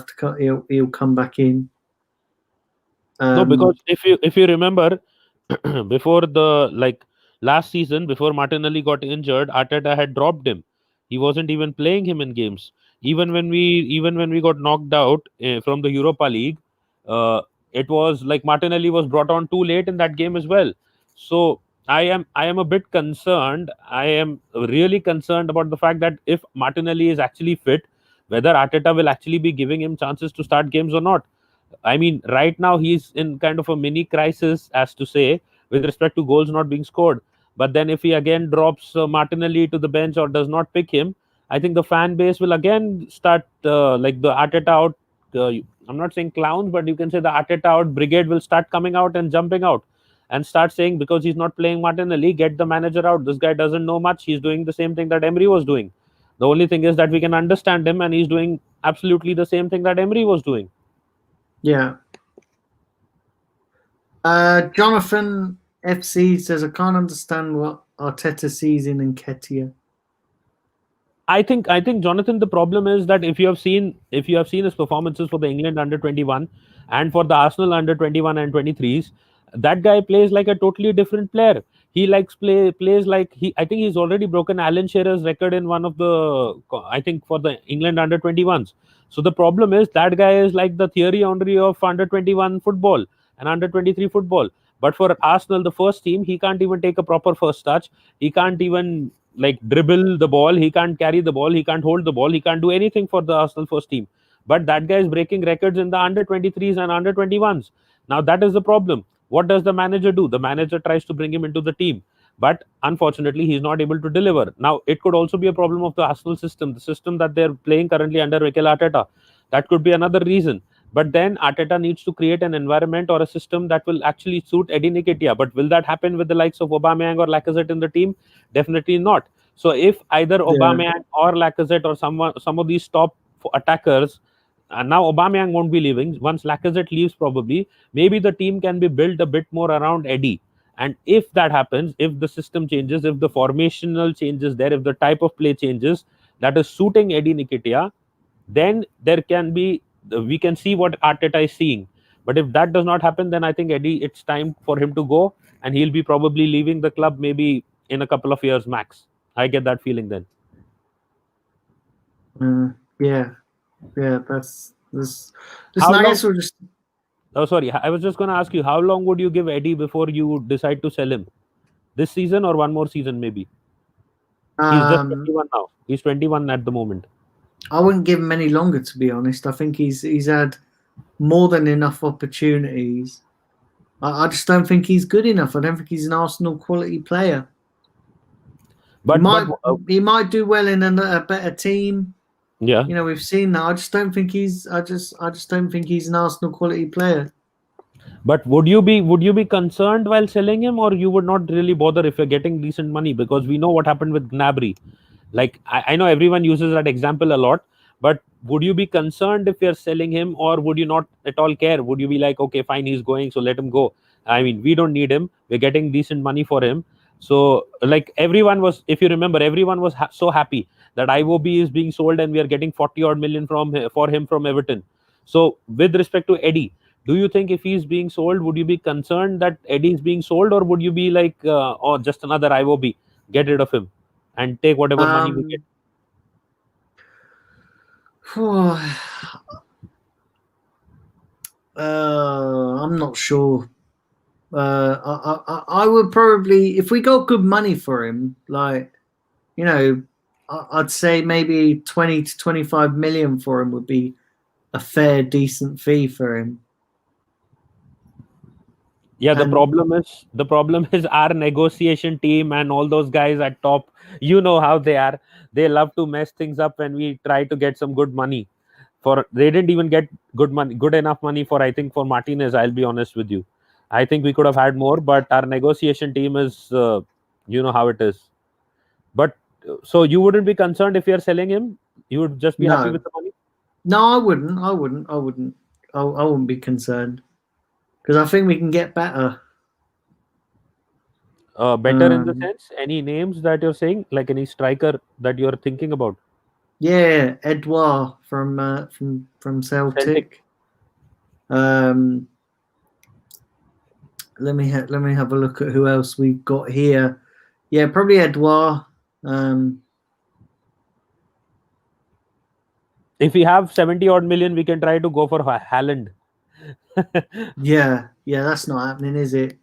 come back in. No, because if you remember, before the last season, before Martinelli got injured, Arteta had dropped him. He wasn't even playing him in games. Even when we got knocked out from the Europa League, it was like Martinelli was brought on too late in that game as well. So I am a bit concerned. I am really concerned about the fact that if Martinelli is actually fit, whether Arteta will actually be giving him chances to start games or not. I mean, right now he's in kind of a mini crisis, as to say, with respect to goals not being scored. But then if he again drops Martinelli to the bench or does not pick him, I think the fan base will again start like the Arteta out. I'm not saying clowns, but you can say the Arteta out brigade will start coming out and jumping out and start saying, because he's not playing Martinelli, get the manager out. This guy doesn't know much. He's doing the same thing that Emery was doing. The only thing is that we can understand him, and he's doing absolutely the same thing that Emery was doing. Yeah. Jonathan FC says, I can't understand what Arteta sees in Nketiah. I think Jonathan, the problem is that if you have seen his performances for the England under 21 and for the Arsenal under 21 and 23s, that guy plays like a totally different player. He plays like I think he's already broken Alan Shearer's record in one of the, I think, for the England under 21s. So the problem is that guy is like the Thierry Henry of under 21 football and under 23 football. But for Arsenal, the first team, he can't even take a proper first touch. He can't even like dribble the ball. He can't carry the ball. He can't hold the ball. He can't do anything for the Arsenal first team. But that guy is breaking records in the under 23s and under 21s. Now that is the problem. What does the manager do? The manager tries to bring him into the team, but unfortunately, he's not able to deliver. Now, it could also be a problem of the Arsenal system, the system that they're playing currently under Mikel Arteta. That could be another reason. But then Arteta needs to create an environment or a system that will actually suit Eddie Nketiah. But will that happen with the likes of Aubameyang or Lacazette in the team? Definitely not. So if either Aubameyang or Lacazette or some of these top attackers, and now Aubameyang won't be leaving. Once Lacazette leaves, probably, maybe the team can be built a bit more around Eddie. And if that happens, if the system changes, if the formational changes there, if the type of play changes that is suiting Eddie Nketiah, then we can see what Arteta is seeing. But if that does not happen, then I think Eddie, it's time for him to go, and he'll be probably leaving the club maybe in a couple of years max. I get that feeling then. Yeah, that's this. Oh, sorry. I was just going to ask you, how long would you give Eddie before you decide to sell him? This season or one more season, maybe? He's just Um, 21 now. He's 21 at the moment. I wouldn't give him any longer, to be honest. I think he's had more than enough opportunities. I just don't think he's good enough. I don't think he's an Arsenal quality player. But He might do well in a better team. yeah. You know, we've seen that. I just don't think he's. I just don't think he's an Arsenal quality player. But would you be concerned while selling him, or you would not really bother if you're getting decent money? Because we know what happened with Gnabry. Like I know everyone uses that example a lot, but would you be concerned if you're selling him, or would you not at all care? Would you be like, okay, fine, he's going, so let him go? I mean, we don't need him. We're getting decent money for him. So, like everyone was, if you remember, everyone was so happy that Iwobi is being sold and we are getting 40 odd million for him from Everton. So, with respect to Eddie, do you think if he's being sold, would you be concerned that Eddie is being sold, or would you be like, oh, just another Iwobi, get rid of him and take whatever money we get? I'm not sure. I would probably, if we got good money for him, like, you know, I'd say maybe 20 to 25 million for him would be a fair, decent fee for him. Yeah, the problem is our negotiation team and all those guys at top. You know how they are. They love to mess things up when we try to get some good money. They didn't even get good enough money for, I think, for Martinez. I'll be honest with you. I think we could have had more, but our negotiation team is, you know how it is. But so you wouldn't be concerned if you're selling him? You would just be happy with the money? No, I wouldn't. I wouldn't be concerned, because I think we can get better. Better in the sense, any names that you're saying, like any striker that you're thinking about? Yeah, Edouard from Celtic. Let me have a look at who else we've got here. Yeah, probably Edouard. If we have 70 odd million, we can try to go for Haaland. yeah, that's not happening, is it?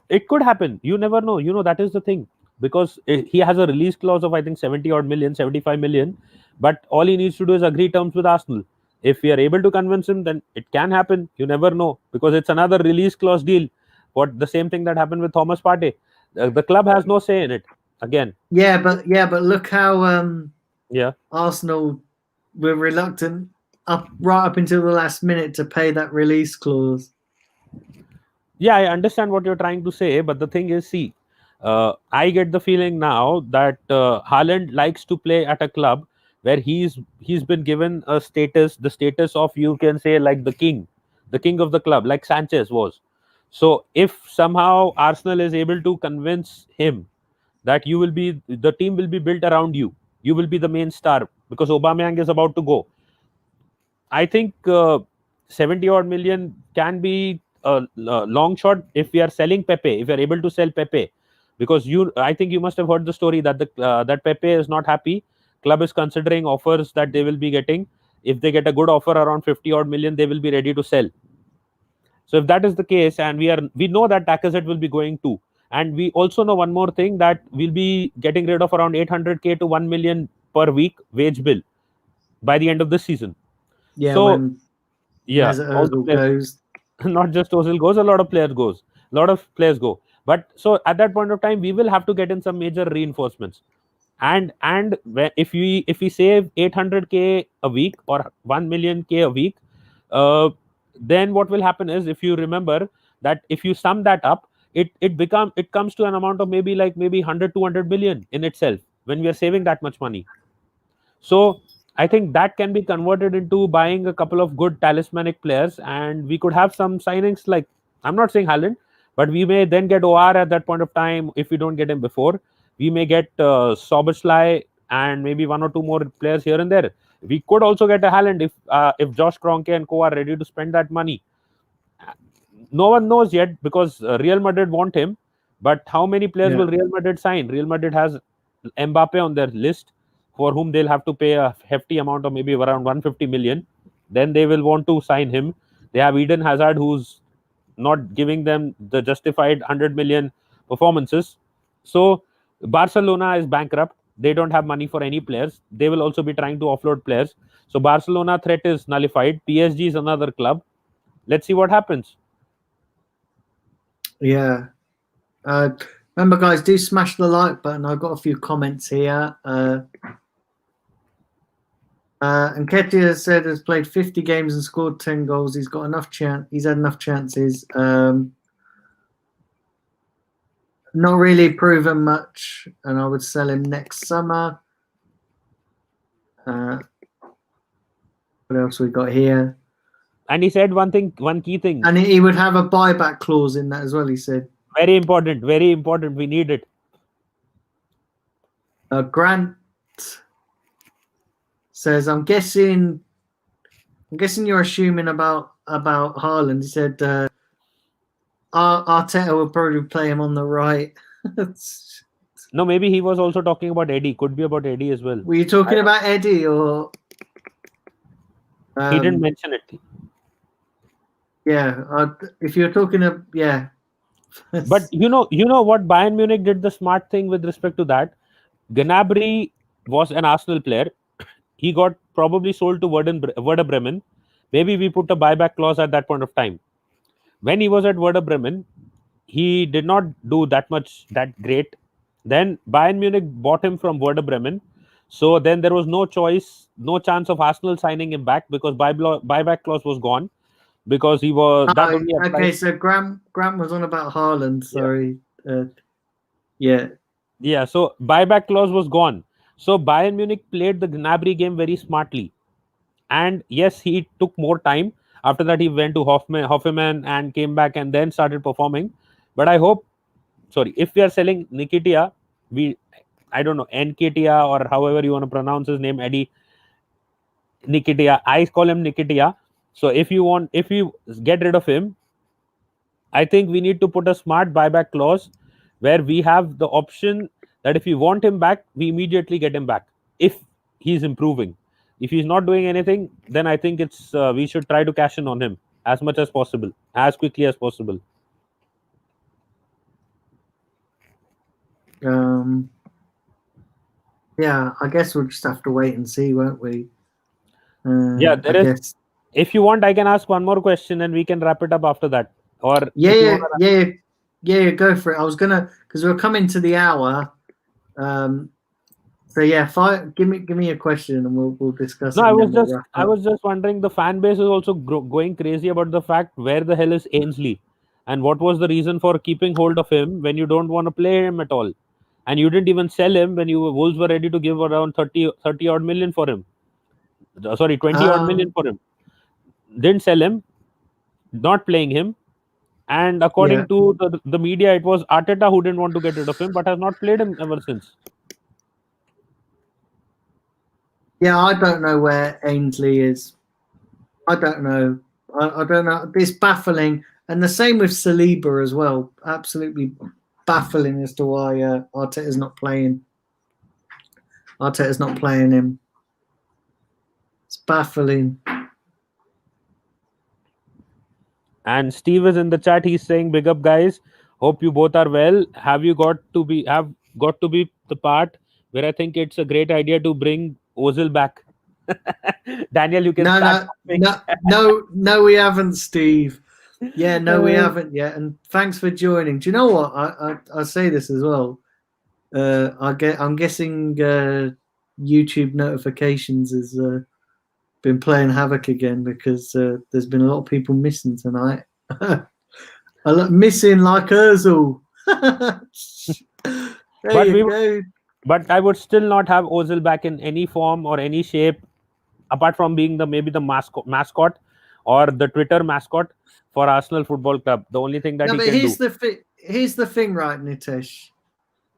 It could happen. You never know. You know, that is the thing. Because he has a release clause of, I think, 70 odd million, 75 million. But all he needs to do is agree terms with Arsenal. If we are able to convince him, then it can happen. You never know. Because it's another release clause deal. What the same thing that happened with Thomas Partey. The club has no say in it. Again. Yeah, but look how yeah, Arsenal were reluctant right up until the last minute to pay that release clause. Yeah, I understand what you're trying to say, but the thing is, see, I get the feeling now that Haaland likes to play at a club where he's been given a status, the status of, you can say, like the king of the club, like Sanchez was. So if somehow Arsenal is able to convince him that the team will be built around you, you will be the main star because Aubameyang is about to go. I think 70 odd million can be a long shot if we are selling Pepe, if we are able to sell Pepe, because I think you must have heard the story that that Pepe is not happy. Club is considering offers that they will be getting. If they get a good offer around 50 odd million, they will be ready to sell. So if that is the case, and we know that Lacazette will be going too, and we also know one more thing, that we'll be getting rid of around 800k to 1 million per week wage bill by the end of the season. Yeah, so when yeah, Ozil goes. Not just Ozil goes, a lot of players go. But so at that point of time, we will have to get in some major reinforcements. And if we save 800k a week or 1 million k a week, then what will happen is, if you remember that, if you sum that up, it comes to an amount of maybe 100 200 million in itself when we are saving that much money. So I think that can be converted into buying a couple of good talismanic players, and we could have some signings like, I'm not saying Haaland, but we may then get OR at that point of time if we don't get him before. We may get Szoboszlai and maybe one or two more players here and there. We could also get a Haaland if Josh Kroenke and co are ready to spend that money. No one knows yet, because Real Madrid want him, but how many players will Real Madrid sign? Real Madrid has Mbappe on their list, for whom they'll have to pay a hefty amount of maybe around 150 million. Then they will want to sign him. They have Eden Hazard, who's not giving them the justified 100 million performances. So Barcelona is bankrupt. they don't have money for any players. They will also be trying to offload players. So Barcelona threat is nullified. PSG is another club. Let's see what happens. Yeah. Remember, guys, do smash the like button. I've got a few comments here. And Ketia said has played 50 games and scored 10 goals. He's got enough chance. He's had enough chances. Not really proven much, and I would sell him next summer. What else we got here? And he said one key thing. And he would have a buyback clause in that as well, he said. Very important, very important. We need it. Grant says, I'm guessing you're assuming about Haaland. He said Arteta will probably play him on the right. No, maybe he was also talking about Eddie. Could be about Eddie as well. Were you talking about Eddie or? He didn't mention it. Yeah, if you're talking of, yeah. But you know what, Bayern Munich did the smart thing with respect to that. Gnabry was an Arsenal player. He got probably sold to Werder Bremen. Maybe we put a buyback clause at that point of time. When he was at Werder Bremen, he did not do that great. Then Bayern Munich bought him from Werder Bremen. So then there was no chance of Arsenal signing him back because buyback clause was gone. Because he was okay. So Grant was on about Haaland. Sorry, yeah. So buyback clause was gone. So Bayern Munich played the Gnabry game very smartly, and yes, he took more time. After that, he went to Hoffenheim and came back and then started performing. But I hope, if we are selling Nketiah, I don't know, Nketiah or however you want to pronounce his name, Eddie Nketiah. I call him Nketiah. So if you get rid of him, I think we need to put a smart buyback clause where we have the option that if we want him back, we immediately get him back if he's improving. If he's not doing anything, then I think it's we should try to cash in on him as much as possible, as quickly as possible. Yeah, I guess we'll just have to wait and see, won't we? Yeah, there is. Guess. If you want, I can ask one more question and we can wrap it up after that. Or yeah, go for it. I was gonna, because we're coming to the hour. So yeah, give me a question and we'll discuss. No, I was just wondering. The fan base is also going crazy about the fact where the hell is Ainsley, and what was the reason for keeping hold of him when you don't want to play him at all, and you didn't even sell him when Wolves were ready to give around 30 odd million for him. 20 odd million for him. Didn't sell him, not playing him, and according to the media, it was Arteta who didn't want to get rid of him, but has not played him ever since. Yeah, I don't know where Ainsley is. I don't know. I don't know. It's baffling, and the same with Saliba as well. Absolutely baffling as to why Arteta's not playing. Arteta's not playing him. It's baffling. And Steve is in the chat. He's saying, "Big up, guys. Hope you both are well. Have got to be the part where I think it's a great idea to bring Ozil back." Daniel, you can No, we haven't, Steve. Yeah, no, we haven't yet. And thanks for joining. Do you know what? I say this as well. I'm guessing YouTube notifications has been playing havoc again because there's been a lot of people missing tonight. Missing like Ozil. But I would still not have Ozil back in any form or any shape, apart from being maybe the mascot or the Twitter mascot for Arsenal Football Club. The only thing that he can do. Here's the thing, right, Nitesh?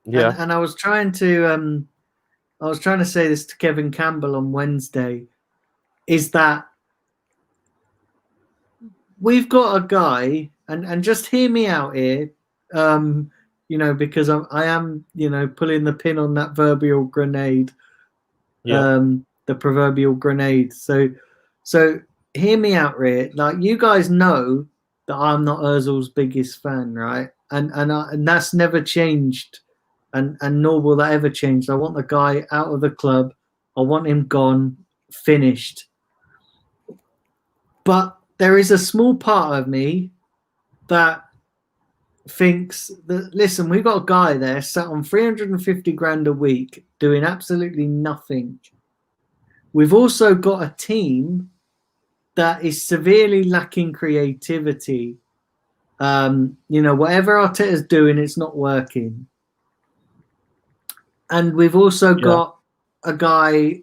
Yeah. And I was trying to say this to Kevin Campbell on Wednesday, is that we've got a guy, and just hear me out here, because I am, pulling the pin on that proverbial grenade. Yeah. The proverbial grenade. So hear me out here. Like, you guys know that I'm not Ozil's biggest fan, right? And that's never changed and nor will that ever change. I want the guy out of the club. I want him gone, finished. But there is a small part of me that thinks that, listen, we've got a guy there sat on 350 grand a week doing absolutely nothing. We've also got a team that is severely lacking creativity. Whatever Arteta's doing, it's not working. And we've also got a guy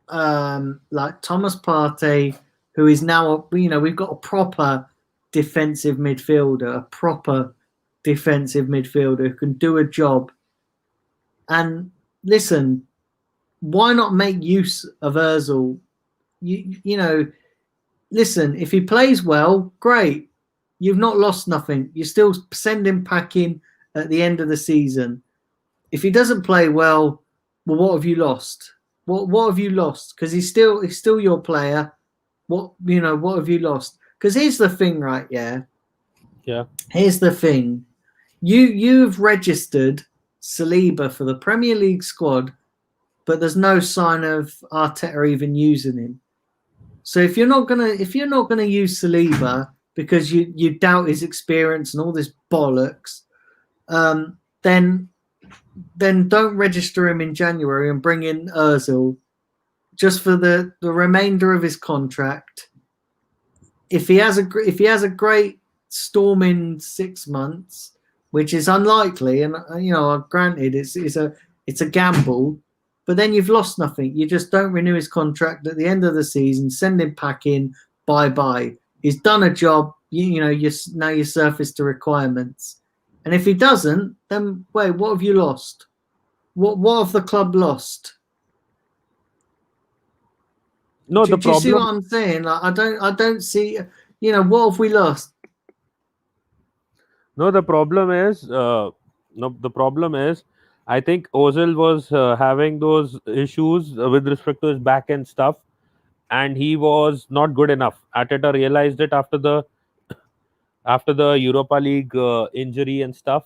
like Thomas Partey, who is now, we've got a proper defensive midfielder, who can do a job. And listen, why not make use of Ozil? Listen, if he plays well, great. You've not lost nothing. You still send him packing at the end of the season. If he doesn't play well, what have you lost? What have you lost? Because he's still your player. What have you lost? Because here's the thing, right? Yeah. Here's the thing. You've registered Saliba for the Premier League squad, but there's no sign of Arteta even using him. So if you're not gonna use Saliba because you doubt his experience and all this bollocks, then don't register him in January and bring in Ozil just for the remainder of his contract. If he has a great storming 6 months, which is unlikely, and granted it's a gamble, but then you've lost nothing. You just don't renew his contract at the end of the season, send him packing, bye. He's done a job. Now you surface the requirements. And if he doesn't, then wait, what have you lost? What have the club lost? No, do you see what I'm saying? Like, I don't see. What have we lost? No, the problem is, I think Ozil was having those issues with respect to his back end stuff, and he was not good enough. Arteta realized it after the Europa League injury and stuff.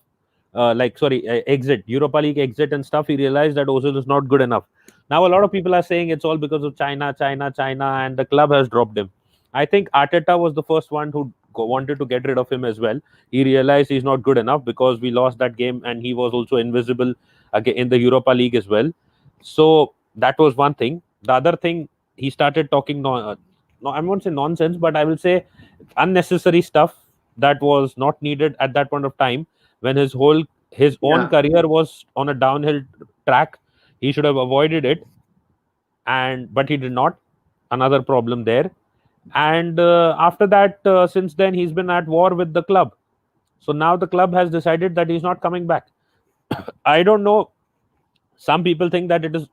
Europa League exit and stuff. He realized that Ozil is not good enough. Now a lot of people are saying it's all because of China, and the club has dropped him. I think Arteta was the first one who wanted to get rid of him as well. He realized he's not good enough because we lost that game, and he was also invisible again in the Europa League as well. So that was one thing. The other thing, he started talking I won't say nonsense, but I will say unnecessary stuff that was not needed at that point of time when his own career was on a downhill track. He should have avoided it, but he did not. Another problem there. And after that, since then, he's been at war with the club. So now the club has decided that he's not coming back. I don't know. Some people think that it is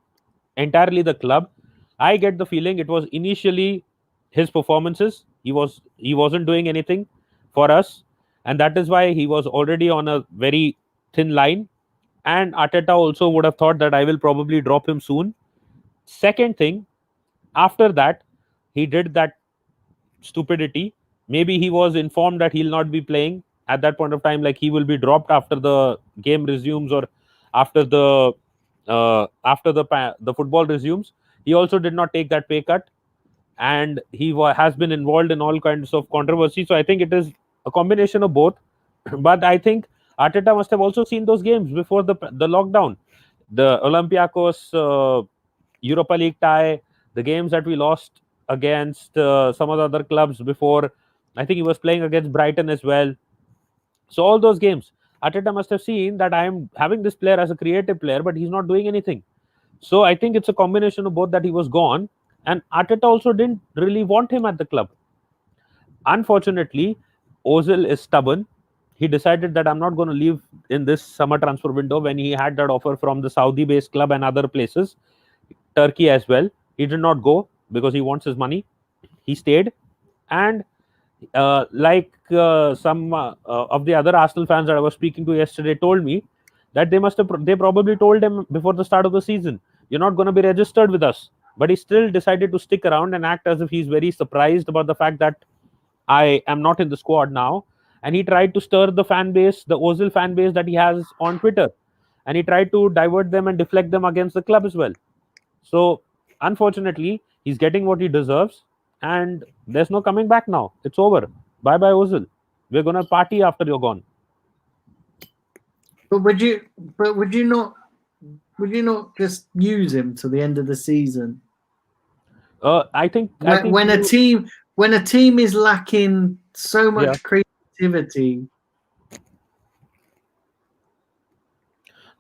entirely the club. I get the feeling it was initially his performances. He wasn't doing anything for us, and that is why he was already on a very thin line. And Arteta also would have thought that I will probably drop him soon. Second thing, after that, he did that stupidity. Maybe he was informed that he'll not be playing at that point of time, like he will be dropped after the game resumes or after the football resumes. He also did not take that pay cut, and he has been involved in all kinds of controversy. So I think it is a combination of both. But I think Arteta must have also seen those games before the lockdown, the Olympiacos Europa League tie, the games that we lost against some of the other clubs before. I think he was playing against Brighton as well. So all those games, Arteta must have seen that I am having this player as a creative player, but he's not doing anything. So I think it's a combination of both that he was gone, and Arteta also didn't really want him at the club. Unfortunately, Ozil is stubborn. He decided that I'm not going to leave in this summer transfer window when he had that offer from the Saudi-based club and other places, Turkey as well. He did not go because he wants his money. He stayed, and some of the other Arsenal fans that I was speaking to yesterday told me that they probably told him before the start of the season, you're not going to be registered with us. But he still decided to stick around and act as if he's very surprised about the fact that I am not in the squad now. And he tried to stir the fan base, the Ozil fan base that he has on Twitter. and he tried to divert them and deflect them against the club as well. So unfortunately, he's getting what he deserves, and there's no coming back now. It's over. Bye bye, Ozil. We're gonna party after you're gone. But would you not just use him to the end of the season? I think when a team is lacking so much creativity.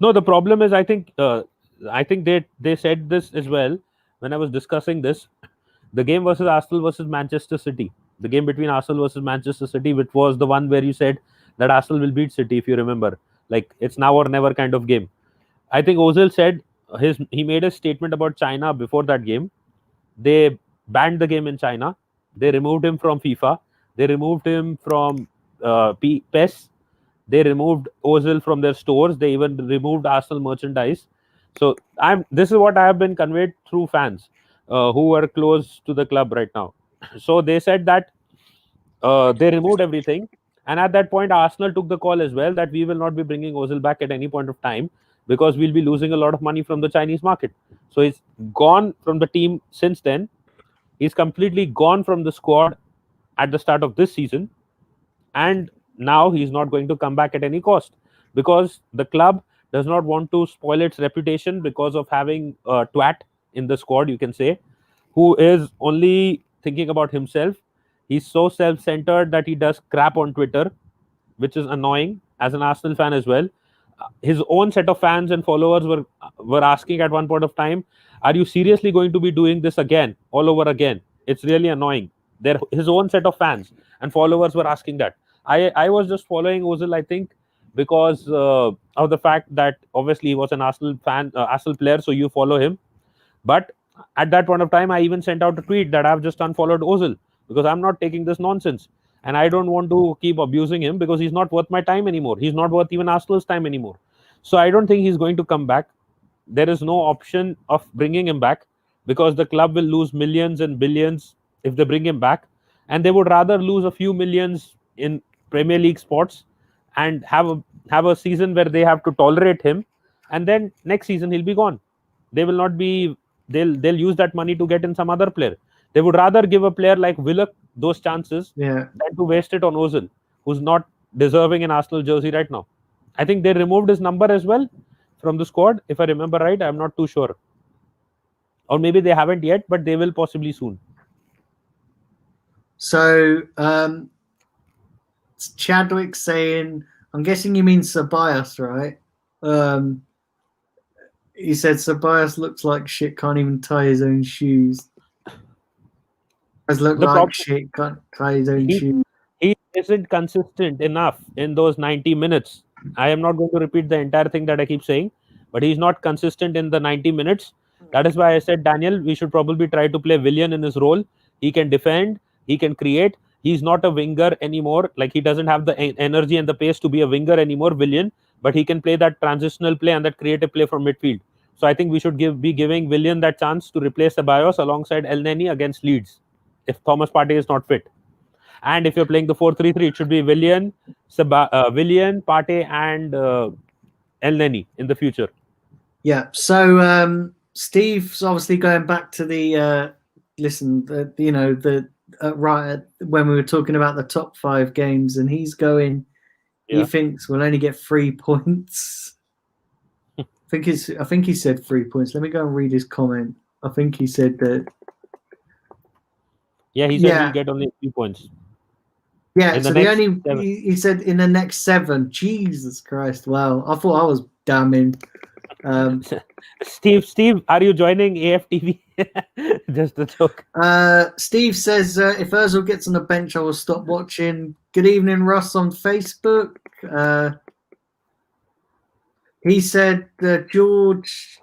No, the problem is I think they said this as well when I was discussing this. The game versus Arsenal versus Manchester City, the game between Arsenal versus Manchester City, which was the one where you said that Arsenal will beat City, if you remember. Like, it's now or never kind of game. I think Ozil said he made a statement about China before that game. They banned the game in China. They removed him from FIFA. They removed him from PES. They removed Ozil from their stores. They even removed Arsenal merchandise. So this is what I have been conveyed through fans who are close to the club right now. So they said that they removed everything. And at that point, Arsenal took the call as well that we will not be bringing Ozil back at any point of time because we'll be losing a lot of money from the Chinese market. So he's gone from the team since then. He's completely gone from the squad at the start of this season. And now he's not going to come back at any cost because the club does not want to spoil its reputation because of having a twat in the squad, you can say, who is only thinking about himself. He's so self-centered that he does crap on Twitter, which is annoying as an Arsenal fan as well. His own set of fans and followers were asking at one point of time, are you seriously going to be doing this again, all over again? It's really annoying. His own set of fans and followers were asking that. I was just following Ozil, I think, because of the fact that obviously he was an Arsenal fan, Arsenal player, so you follow him. But at that point of time, I even sent out a tweet that I've just unfollowed Ozil because I'm not taking this nonsense. And I don't want to keep abusing him because he's not worth my time anymore. He's not worth even Arsenal's time anymore. So I don't think he's going to come back. There is no option of bringing him back because the club will lose millions and billions if they bring him back. And they would rather lose a few millions in Premier League spots and have a season where they have to tolerate him. And then next season, he'll be gone. They will not be... They'll use that money to get in some other player. They would rather give a player like Willock those chances than to waste it on Ozil, who's not deserving an Arsenal jersey right now. I think they removed his number as well from the squad, if I remember right. I'm not too sure. Or maybe they haven't yet, but they will possibly soon. So Chadwick saying, I'm guessing you mean Ceballos, right? He said Ceballos looks like shit, can't even tie his own shoes. Has looked like shit, can't tie his own shoes. He isn't consistent enough in those 90 minutes. I am not going to repeat the entire thing that I keep saying, but he's not consistent in the 90 minutes. That is why I said, Daniel, we should probably try to play Willian in his role. He can defend, he can create. He's not a winger anymore. Like, he doesn't have the energy and the pace to be a winger anymore, Willian, but he can play that transitional play and that creative play from midfield. So I think we should be giving Willian that chance to replace Ceballos alongside Elneny against Leeds if Thomas Partey is not fit. And if you're playing the 4-3-3, it should be Willian, Partey, and Elneny in the future. Yeah. So Steve's obviously going back to the right when we were talking about the top 5 games, and he's going. Yeah. He thinks we'll only get 3 points. I think he said 3 points. Let me go and read his comment. I think he said that. Yeah, he said we'll get only 3 points. Yeah, so he said in the next 7. Jesus Christ! Wow, I thought I was damning. Steve, are you joining AFTV? Just a joke. Steve says if Ozil gets on the bench, I will stop watching. Good evening, Russ on Facebook. He said George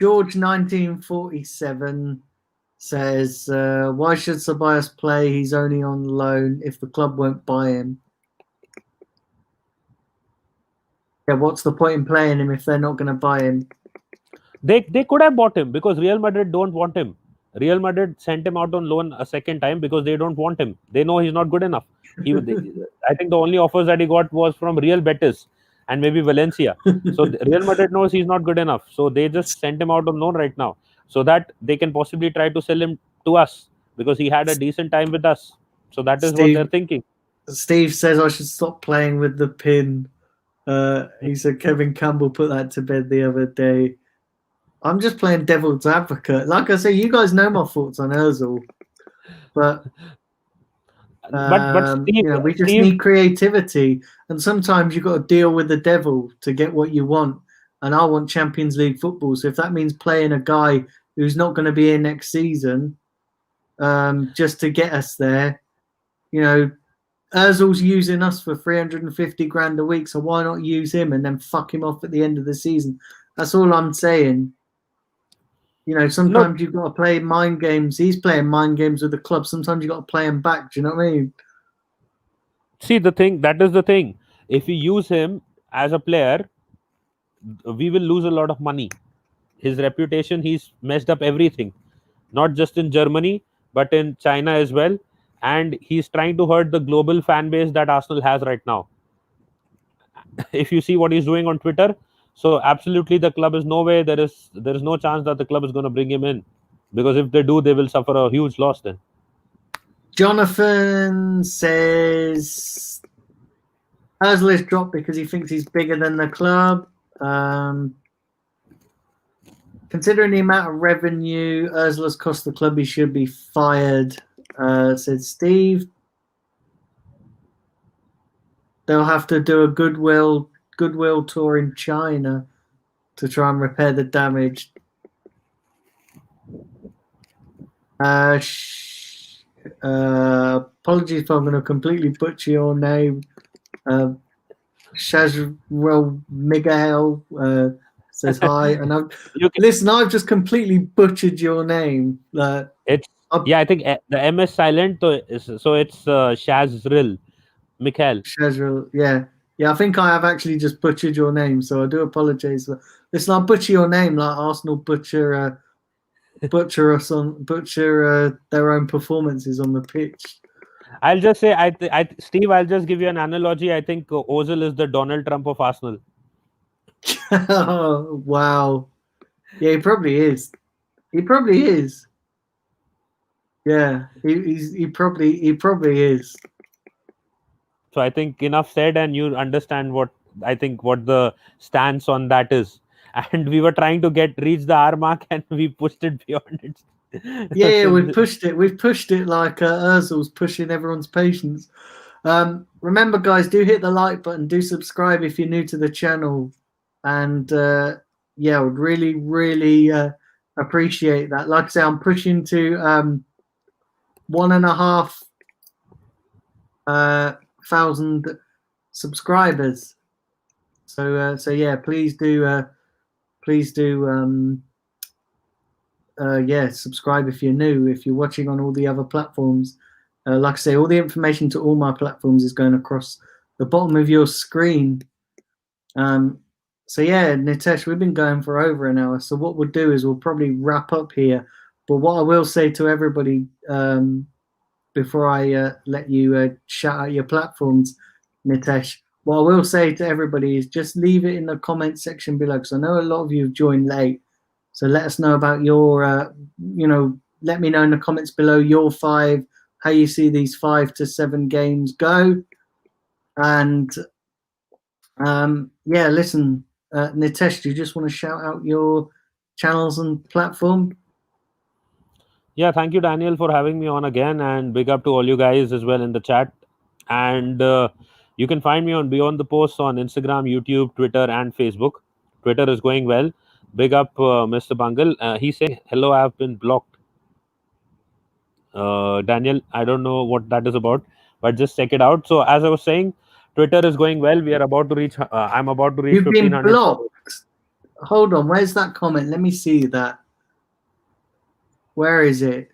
1947 says, why should Ceballos play? He's only on loan if the club won't buy him. Yeah, what's the point in playing him if they're not going to buy him? They could have bought him because Real Madrid don't want him. Real Madrid sent him out on loan a second time because they don't want him. They know he's not good enough. I think the only offers that he got was from Real Betis. and maybe Valencia. So Real Madrid knows he's not good enough. So they just sent him out on loan right now so that they can possibly try to sell him to us because he had a decent time with us. So that is what they're thinking. Steve says I should stop playing with the pin. He said Kevin Campbell put that to bed the other day. I'm just playing devil's advocate. Like I say, you guys know my thoughts on Ozil, but Steve, you know, we just need creativity, and sometimes you've got to deal with the devil to get what you want. And I want Champions League football. So if that means playing a guy who's not going to be here next season, just to get us there, you know, Ozil's using us for 350 grand a week. So why not use him and then fuck him off at the end of the season? That's all I'm saying. You know, sometimes you've got to play mind games. He's playing mind games with the club. Sometimes you've got to play him back. Do you know what I mean? See, that is the thing. If we use him as a player, we will lose a lot of money. His reputation, he's messed up everything. Not just in Germany, but in China as well. And he's trying to hurt the global fan base that Arsenal has right now. If you see what he's doing on Twitter, so absolutely the club is no way. There is no chance that the club is going to bring him in, because if they do, they will suffer a huge loss then. Jonathan says Ozil is dropped because he thinks he's bigger than the club. Considering the amount of revenue Ozil has cost the club, he should be fired, said Steve. They'll have to do a goodwill tour in China to try and repair the damage. Apologies if I'm going to completely butcher your name. Shazrel Miguel says hi, and I've just completely butchered your name. I think the M is silent, so it's Shazril Mikhail. Shazril, yeah. I think I have actually just butchered your name, so I do apologize. Listen, I'll butcher your name like Arsenal butcher their own performances on the pitch. I'll just say, Steve, I'll just give you an analogy. I think Ozil is the Donald Trump of Arsenal. Oh, wow. Yeah, he probably is. Yeah, he probably is. So I think enough said, and you understand what the stance on that is. And we were trying to reach the hour mark, and we pushed it beyond it. Yeah, we've pushed it. We've pushed it like Ozil's pushing everyone's patience. Remember, guys, do hit the like button. Do subscribe if you're new to the channel. And yeah, I would really, really appreciate that. Like I say, I'm pushing to 1,500 subscribers. So yeah, please do subscribe if you're new. If you're watching on all the other platforms, like I say, all the information to all my platforms is going across the bottom of your screen. So yeah, Nitesh, we've been going for over an hour. So what we'll do is we'll probably wrap up here. But what I will say to everybody before I let you shout out your platforms, Nitesh, what I will say to everybody is just leave it in the comment section below, because I know a lot of you have joined late. So let us know about your, let me know in the comments below your 5, how you see these 5 to 7 games go. And yeah, listen, Nitesh, do you just want to shout out your channels and platform? Yeah, thank you, Daniel, for having me on again, and big up to all you guys as well in the chat. And you can find me on Beyond the Post on Instagram, YouTube, Twitter, and Facebook. Twitter is going well. Big up, Mr. Bungle. He's saying, hello, I have been blocked. Daniel, I don't know what that is about, but just check it out. So as I was saying, Twitter is going well. We are about to reach, I'm about to reach You've 1,500. been blocked. Hold on, where's that comment? Let me see that. Where is it?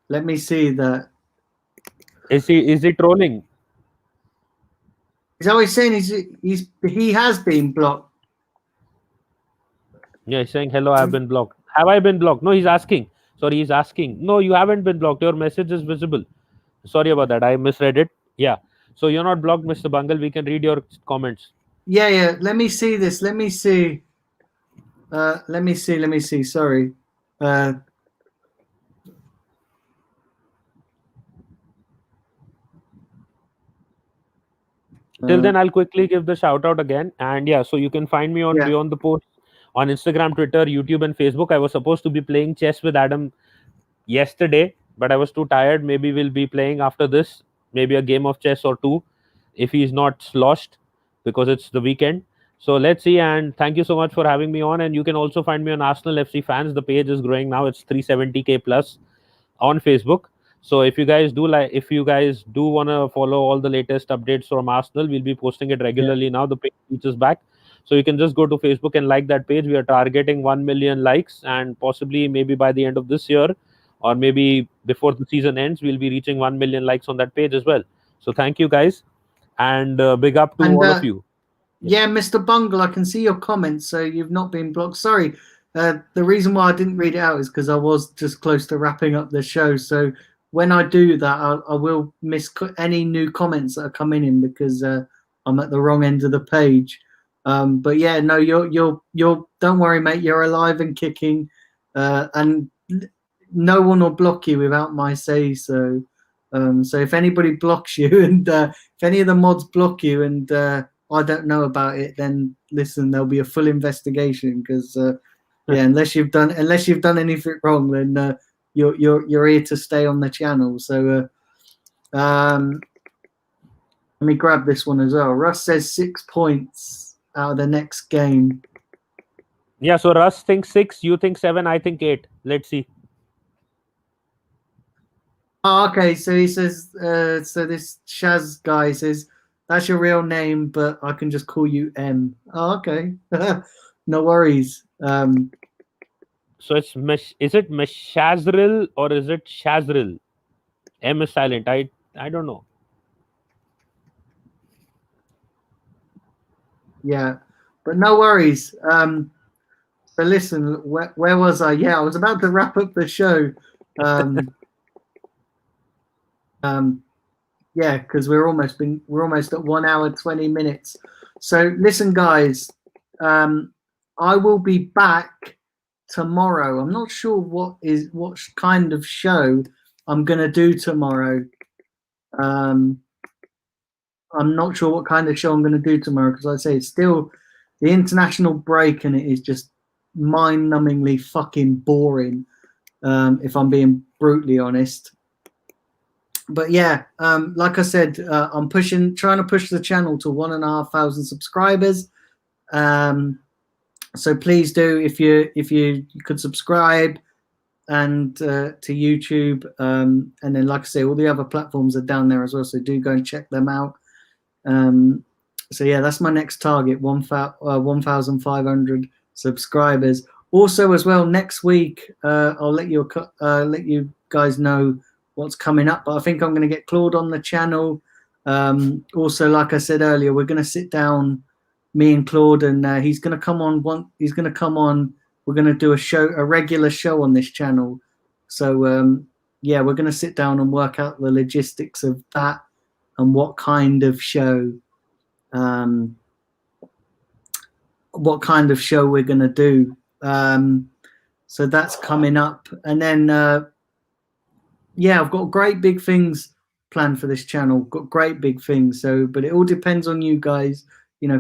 Let me see that. Is he trolling? Is that what he's saying? He has been blocked. Yeah, he's saying, hello, I've been blocked. Have I been blocked? No, he's asking. Sorry, he's asking. No, you haven't been blocked. Your message is visible. Sorry about that. I misread it. Yeah. So you're not blocked, Mr. Bungle. We can read your comments. Yeah. Let me see this. Let me see. Let me see. Sorry. Till then, I'll quickly give the shout out again. And yeah, so you can find me on Yeah. Beyond the Post on Instagram, Twitter, YouTube, and Facebook. I was supposed to be playing chess with Adam yesterday, but I was too tired. Maybe we'll be playing after this, maybe a game of chess or two, if he's not sloshed, because it's the weekend. So let's see. And thank you so much for having me on. And you can also find me on Arsenal FC Fans. The page is growing now. It's 370K plus on Facebook. So if you guys do want to follow all the latest updates from Arsenal, we'll be posting it Yeah. regularly now. The page reaches back. So you can just go to Facebook and like that page. We are targeting 1 million likes, and possibly maybe by the end of this year, or maybe before the season ends, we'll be reaching 1 million likes on that page as well. So thank you guys, and big up to And all of you. yeah, Mr. Bungle, I can see your comments, so you've not been blocked. Sorry. The reason why I didn't read it out is because I was just close to wrapping up the show. So when I do that, I will miss any new comments that are coming in because I'm at the wrong end of the page. But yeah, no, you're. Don't worry, mate. You're alive and kicking, and no one will block you without my say so. So if anybody blocks you, and if any of the mods block you, and I don't know about it, then listen, there'll be a full investigation because yeah, unless you've done anything wrong, then you're here to stay on the channel. So let me grab this one as well. Russ says 6 points out of the next game. Yeah, so Russ thinks 6, you think 7, I think 8. Let's see. Oh, okay, so he says so this Shaz guy says that's your real name, but I can just call you M. Oh, okay. No worries. So it's is it Meshazril or is it Shazril? M is silent. I don't know. Yeah, but no worries. So listen, where was I? Yeah, I was about to wrap up the show. Yeah, because we're almost at 1 hour 20 minutes. So listen, guys, I will be back tomorrow. I'm not sure what kind of show I'm gonna do tomorrow. I'm not sure what kind of show I'm gonna do tomorrow because I say it's still the international break and it is just mind-numbingly fucking boring. If I'm being brutally honest. But yeah, like I said, I'm trying to push the channel to 1,500 subscribers. So please do, if you could subscribe and to YouTube, and then like I say, all the other platforms are down there as well. So do go and check them out. So yeah, that's my next target: 1,500 subscribers. Also, as well, next week I'll let you guys know what's coming up. But I think I'm going to get Claude on the channel. Also, like I said earlier, we're going to sit down, me and Claude, and he's going to come on. He's going to come on. We're going to do a regular show on this channel. So yeah, we're going to sit down and work out the logistics of that and what kind of show we're going to do. So that's coming up. And then yeah, I've got great big things planned for this channel. Got great big things. So but it all depends on you guys.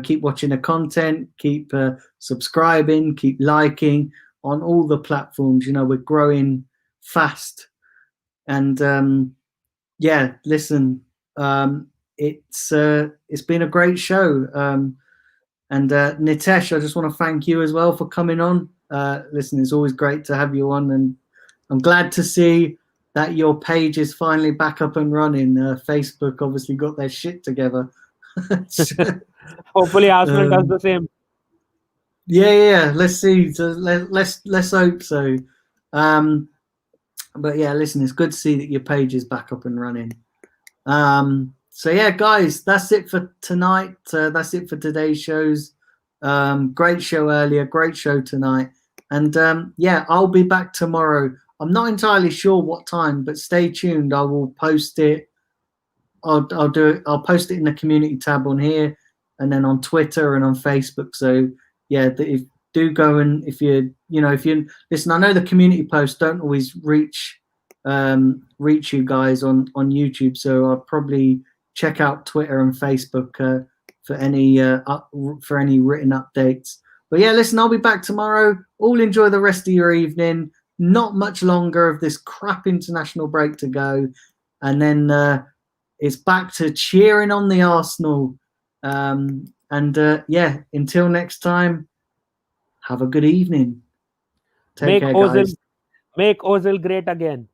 Keep watching the content, keep subscribing, keep liking on all the platforms. We're growing fast. And yeah, listen, it's been a great show. And Nitesh, I just want to thank you as well for coming on. Listen, it's always great to have you on, and I'm glad to see that your page is finally back up and running. Facebook obviously got their shit together. Hopefully Arsenal does the same. Yeah. Let's see. So let's hope so. But yeah, listen, it's good to see that your page is back up and running. So yeah, guys, that's it for tonight. That's it for today's shows. Great show earlier, great show tonight. And yeah, I'll be back tomorrow. I'm not entirely sure what time, but stay tuned. I will post it. I'll post it in the community tab on here. and then on Twitter and on Facebook. So yeah, if do go, and if you listen, I know the community posts don't always reach you guys on YouTube, so I'll probably check out Twitter and Facebook for any written updates. But yeah, listen, I'll be back tomorrow. All enjoy the rest of your evening. Not much longer of this crap international break to go, and then it's back to cheering on the Arsenal. Yeah, until next time, have a good evening. Take care, guys. Make Ozil great again.